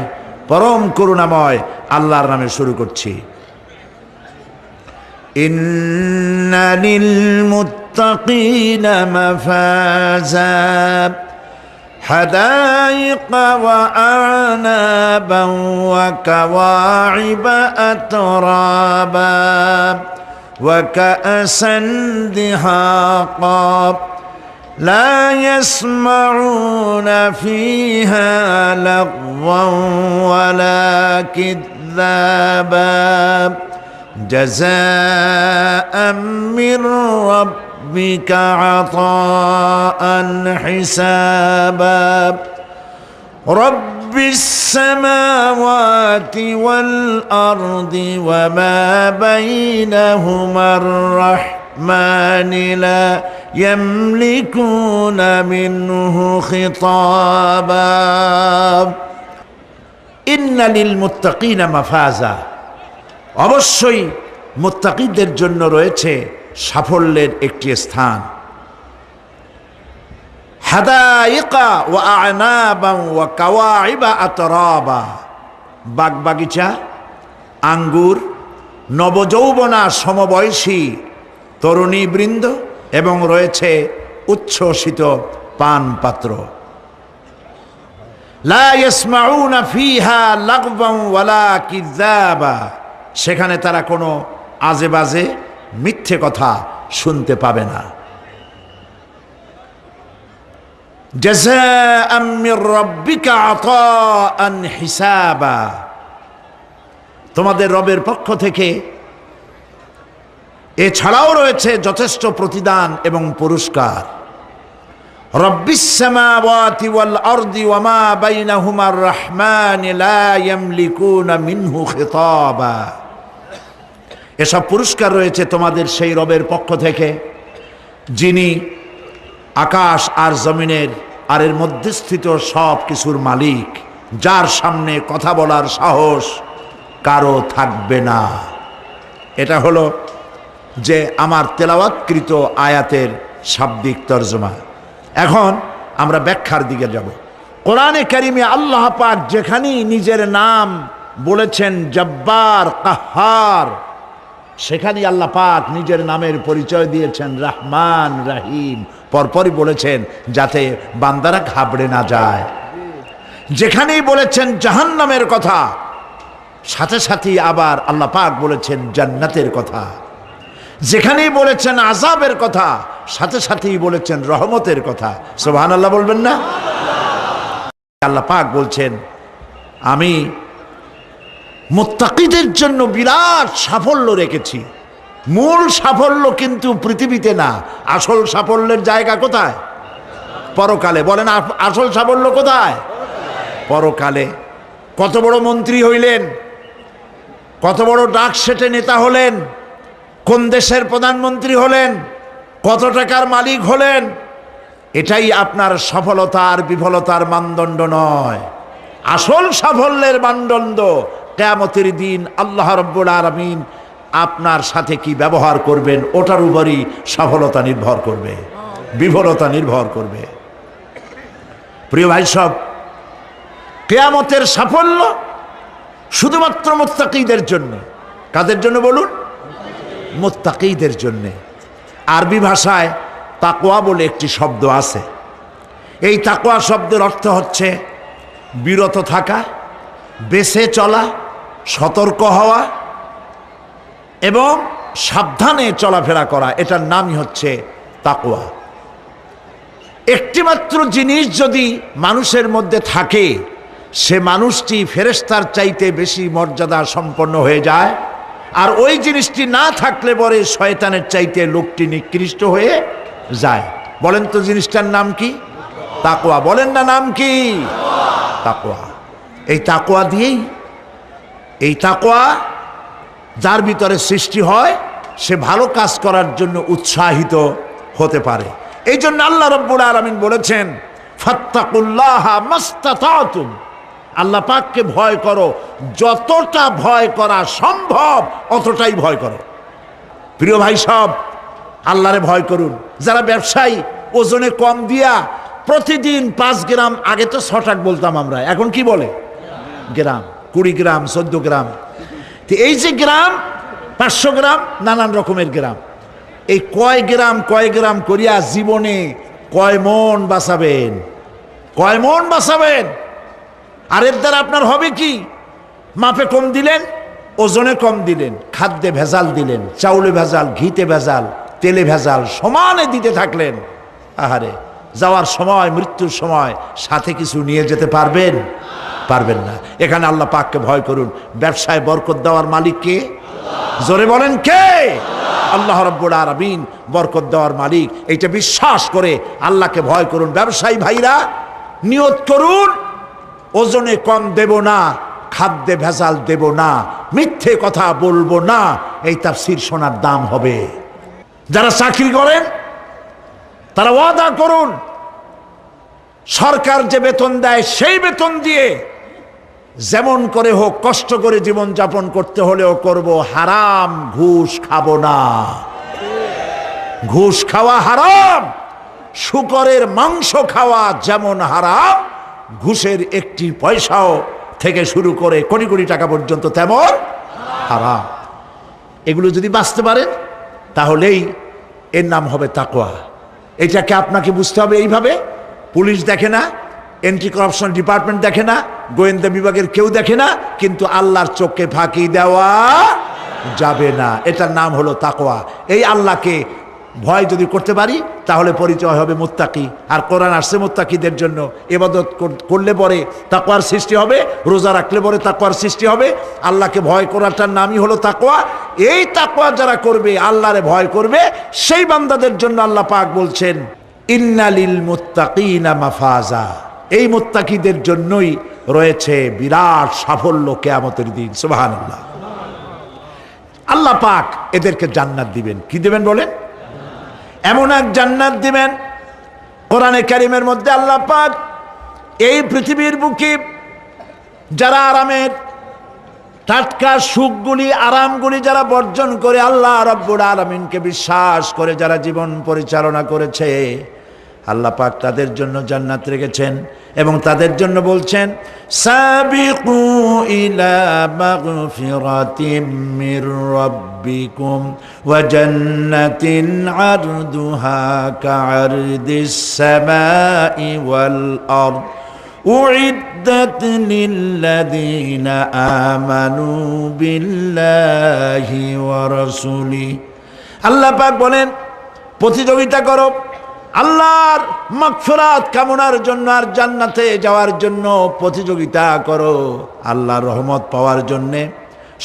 পরম করুণাময় আল্লাহর নামে শুরু করছি। ইন্না লিল মুত্তাকিনা মাফাজা হাদাইকা ওয়া আনাবা ওয়া কাওয়াইবা আতরাবা ওয়া কাআসান দিহাকা لا يسمعون فيها لغوا ولا كذابا جزاء من ربك عطاء حسابا رب السماوات والأرض وما بينهما الرحمن لا يملكون منه خطابا إن للمتقين مفازا অবশ্যই মুত্তাকিদের জন্য রয়েছে সাফল্যের একটি স্থান। হাদাইকা ওয়া আনাবা ওয়া কাওয়াইবা আতরাবা, বাগবাগিচা, আঙ্গুর, নবযৌবনা সমবয়সী তরুণী বৃন্দ এবং রয়েছে উচ্ছ্বসিত পান পাত্র। লা ইয়াসমাউনা ফিহা লাগওয়ান ওয়ালা কিযাবা, সেখানে তারা কোনো আজে বাজে মিথ্যে কথা শুনতে পাবে না। জাযাআম মির রাব্বিকা আতাআন হিসাবা, তোমাদের রবের পক্ষ থেকে এছাড়াও রয়েছে যথেষ্ট প্রতিদান এবং পুরস্কার। রব্বিস সামাওয়াতি ওয়াল আরদি ওয়া মা বাইনাহুমার রাহমান লা ইয়ামলিকুনা মিনহু খিতাবা, এসব পুরস্কার রয়েছে তোমাদের সেই রবের পক্ষ থেকে যিনি আকাশ আর জমিনের আর এর মধ্যস্থিত সব কিছুর মালিক, যার সামনে কথা বলার সাহস কারো থাকবে না। এটা হলো যে আমার তেলাওয়াতকৃত আয়াতের শাব্দিক তরজমা। এখন আমরা ব্যাখ্যার দিকে যাব। কোরআনে কারিমে আল্লাহ পাক যেখানেই নিজের নাম বলেছেন জব্বার, কাহ্হার, সেখানেই আল্লাহ পাক নিজের নামের পরিচয় দিয়েছেন রহমান, রহিম, পরপরই বলেছেন যাতে বান্দারা ঘাবড়ে না যায়। যেখানেই বলেছেন জাহান্নামের কথা, সাথে সাথেই আবার আল্লাহ পাক বলেছেন জান্নাতের কথা। যেখানেই বলেছেন আযাবের কথা, সাথে সাথেই বলেছেন রহমতের কথা। সুবহানাল্লাহ বলবেন না? আল্লাহ পাক বলছেন আমি মুত্তাকিদের জন্য বিরাট সাফল্য রেখেছি। মূল সাফল্য কিন্তু পৃথিবীতে না, আসল সাফল্যের জায়গা কোথায়? পরকালে। বলেন আসল সাফল্য কোথায়? পরকালে। কত বড় মন্ত্রী হইলেন, কত বড় ডাক সেটে নেতা হলেন, কোন দেশের প্রধানমন্ত্রী হলেন, কত টাকার মালিক হলেন, এটাই আপনার সফলতার বিফলতার মানদণ্ড নয়। আসল সাফল্যের মানদণ্ড কিয়ামতের দিন আল্লাহ রাব্বুল আলামিন আপনার সাথে কি ব্যবহার করবেন, ওটার উপরই সফলতা নির্ভর করবে, বিফলতা নির্ভর করবে। প্রিয় ভাই সব, কিয়ামতের সাফল্য শুধুমাত্র মুত্তাকিদের জন্য। কাদের জন্য বলুন? মুত্তাকিদের জন্য। আরবি ভাষায় তাকওয়া বলে একটি শব্দ আছে। এই তাকওয়া শব্দের অর্থ হচ্ছে বিরত থাকা, বেঁচে চলা, সতর্ক হওয়া এবং সাবধানে চলাফেরা করা, এটার নামই হচ্ছে তাকওয়া। একটিমাত্র জিনিস যদি মানুষের মধ্যে থাকে, সে মানুষটি ফেরেশতার চাইতে বেশি মর্যাদা সম্পন্ন হয়ে যায়, আর ওই জিনিসটি না থাকলে পরে শয়তানের চাইতে লোকটি নিকৃষ্ট হয়ে যায়। বলেন তো জিনিসটার নাম কি? তাকওয়া। বলেন না নাম কি? তাকওয়া। এই তাকওয়া দিয়েই, এই তাকওয়া যার ভিতরে সৃষ্টি হয়, সে ভালো কাজ করার জন্য উৎসাহিত হতে পারে। এই জন্য আল্লাহ রাব্বুল আলামিন বলেছেন, ফাত্তাকুল্লাহা মাস্তাতাতুম, আল্লাহ পাককে ভয় করো, যতটা ভয় করা সম্ভব অতটাই ভয় করো। প্রিয় ভাই সব, আল্লাহরে ভয় করুন। যারা ব্যবসায়ী, ওজনে কম দিয়া প্রতিদিন 5 গ্রাম, আগে তো 6 টাকা বলতাম আমরা, এখন কি বলে গ্রাম, 20 গ্রাম 14 গ্রাম, তো এই যে গ্রাম 500 গ্রাম নানান রকমের গ্রাম, এই কয় গ্রাম করিয়া জীবনে কয় মন বাঁচাবেন, কয় মন বাঁচাবেন? আর এর দ্বারা আপনার হবে কি? মাপে কম দিলেন, ওজনে কম দিলেন, খাদ্যে ভেজাল দিলেন, চাউলে ভেজাল, ঘিতে ভেজাল, তেলে ভেজাল, সমানে দিতে থাকলেন। আহারে, যাওয়ার সময়, মৃত্যুর সময় সাথে কিছু নিয়ে যেতে পারবেন? পারবেন না। এখানে আল্লাহ পাককে ভয় করুন। ব্যবসায় বরকত দেওয়ার মালিক কে? জোরে বলেন কে? আল্লাহ রাব্বুল আলামিন বরকত দেওয়ার মালিক। এইটা বিশ্বাস করে আল্লাহকে ভয় করুন। ব্যবসায়ী ভাইরা নিয়ত করুন, ওজনে কম দেব না, খাদ্যে ভেজাল দেব না, মিথ্যে কথা বলবো না, এই তাফসীর শোনার দাম হবে। যারা চাকরি করেন তারা ওয়াদা করুন, সরকার যে বেতন দেয় সেই বেতন দিয়ে যেমন করে হোক কষ্ট করে জীবন যাপন করতে হলেও করব, হারাম ঘুষ খাবো না। ঘুষ খাওয়া হারাম, শূকরের মাংস খাওয়া যেমন হারাম, ঘুষের একটি পয়সাও থেকে শুরু করে কোটি কোটি টাকা পর্যন্ত তেমন হারাম। এগুলো যদি বাঁচতে পারেন তাহলেই এর নাম হবে তাকওয়া। এটাকে আপনাকে বুঝতে হবে এইভাবে। পুলিশ দেখে না, এন্টি করাপশন ডিপার্টমেন্ট দেখে না, গোয়েন্দা বিভাগের কেউ দেখে না, কিন্তু আল্লাহর চোখে ফাঁকি দেওয়া যাবে না। এটার নাম হলো তাকওয়া। এই আল্লাহকে ভয় যদি করতে পারি তাহলে পরিচয় হবে মুত্তাকি। আর কোরআন আসছে মুত্তাকিদের জন্য। ইবাদত করলে পরে তাকওয়ার সৃষ্টি হবে, রোজা রাখলে পরে তাকওয়ার সৃষ্টি হবে। আল্লাহকে ভয় করাটার নামই হলো তাকওয়া। এই তাকওয়া যারা করবে, আল্লাহরে ভয় করবে, সেই বান্দাদের জন্য আল্লাহ পাক বলছেন, ইন্নালিল মুত্তাকিনা মাফাজা, এই মুত্তাকিদের জন্যই রয়েছে বিরাট সাফল্য কিয়ামতের দিন। সুবহানাল্লাহ। আল্লাহ পাক এদেরকে জান্নাত দিবেন। কি দিবেন বলেন? এমন এক জান্নাত দিবেন, কোরআনে কারীমের মধ্যে আল্লাহ পাক এই পৃথিবীর বুকে যারা আরামের টাটকা সুখগুলি, আরামগুলি যারা বর্জন করে আল্লাহ রাব্বুল আলামিনকে বিশ্বাস করে যারা জীবন পরিচালনা করেছে, আল্লাহ পাক তাদের জন্য জান্নাত রেখেছেন। এবং তাদের জন্য বলছেন, সাবিকু ইলা মাগফিরাতিম মির রাব্বিকুম ওয়া জান্নাতিন আরদুহা কাআরদিস সামাই ওয়াল আরদ উইদ্দাত লিল্লাযীনা আমানু বিল্লাহি ওয়া রাসূলিহি। আল্লাহ পাক বলেন, প্রতিযোগিতা করো আল্লাহর মাগফিরাত কামনার জন্য আর জান্নাতে যাওয়ার জন্য প্রতিযোগিতা করো। আল্লাহর রহমত পাওয়ার জন্য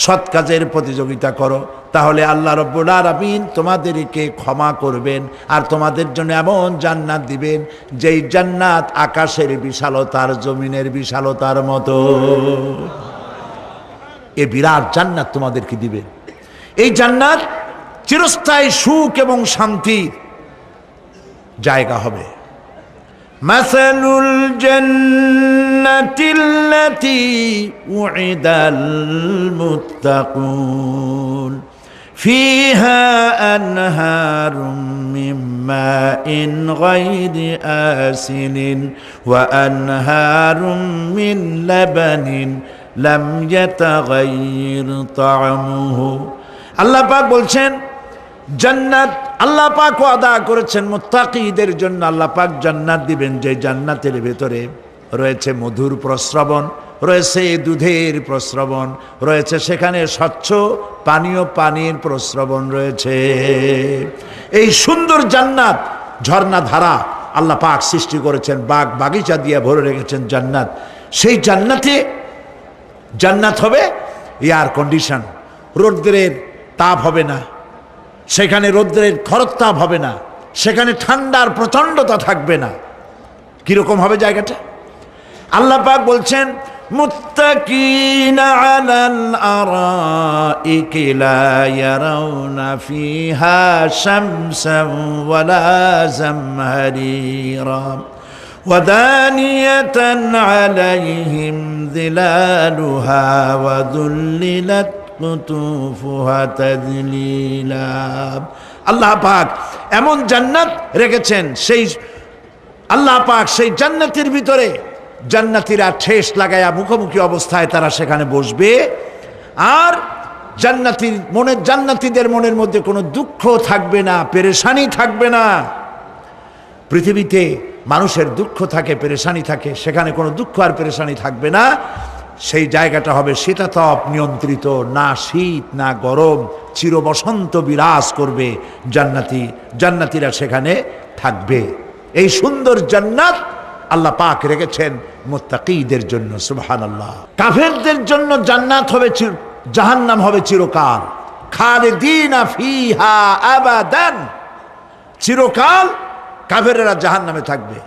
সৎ কাজের প্রতিযোগিতা করো, তাহলে আল্লাহ রাব্বুল আলামিন তোমাদেরকে ক্ষমা করবেন আর তোমাদের জন্য এমন জান্নাত দিবেন যেই জান্নাত আকাশের বিশালতার, জমিনের বিশালতার মতো। এ বিরাট জান্নাত তোমাদেরকে দিবেন। এই জান্নাত চিরস্থায়ী সুখ এবং শান্তির জায়গা হবে। মাসালুল জান্নাতিল্লাতী উইদাল মুত্তাকুন ফিহা আনহারুম মিন মাইন গায়রি আসিনিন ওয়া আনহারুম মিন লাবানিন লাম ইয়াতাগায়্যার তা'আমুহু। আল্লাহ পাক বলছেন, জান্নাত আল্লাহ পাক ওয়াদা করেছেন মুত্তাকিদের জন্য। আল্লাহ পাক জান্নাত দিবেন, যে জান্নাতের ভেতরে রয়েছে মধুর প্রস্রবণ, রয়েছে দুধের প্রস্রবণ, রয়েছে সেখানে স্বচ্ছ পানীয় পানির প্রস্রবণ রয়েছে। এই সুন্দর জান্নাত, ঝর্ণা ধারা আল্লাহ পাক সৃষ্টি করেছেন, বাগ বাগিচা দিয়ে ভরে রেখেছেন জান্নাত। সেই জান্নাতে জান্নাত হবে এয়ার কন্ডিশন, রৌদ্রের তাপ হবে না সেখানে, রৌদ্রের খরতাপ হবে না সেখানে, ঠান্ডার প্রচণ্ডতা থাকবে না। কিরকম হবে জায়গাটা? আল্লাহ পাক বলছেন, মুত্তাকিনা আলাল আরাইকি লা ইয়ারাউনা ফিহা শামসান ওয়ালা জামহারিরা ودانية عليهم ظلالها وذللت قطوفها تذليلا আল্লাহ পাক এমন জান্নাত রেখেছেন, সেই আল্লাহ পাক সেই জান্নাতের ভিতরে জান্নাতীরা ঠেস লাগায়া মুখোমুখি অবস্থায় তারা সেখানে বসবে, আর জান্নাতীদের মনের মধ্যে কোনো দুঃখ থাকবে না, পেরেশানি থাকবে না। পৃথিবীতে মানুষের দুঃখ থাকে, পেরেশানি থাকে, সেখানে কোনো দুঃখ আর পেরেশানি থাকবে না। সেই জায়গাটা হবে শীতাতপ নিয়ন্ত্রিত, না শীত না গরম, চির বসন্ত বিরাজ করবে। জান্নাতীরা সেখানে থাকবে। এই সুন্দর জান্নাত আল্লাহ পাক রেখেছেন মুত্তাকীদের জন্য। সুবহানাল্লাহ। কাফেরদের জন্য জান্নাত হবে, জাহান্নাম হবে চিরকাল। খালিদিনা ফিহা আবাদান, চিরকাল কাফেরেরা জাহান্নামে থাকবে।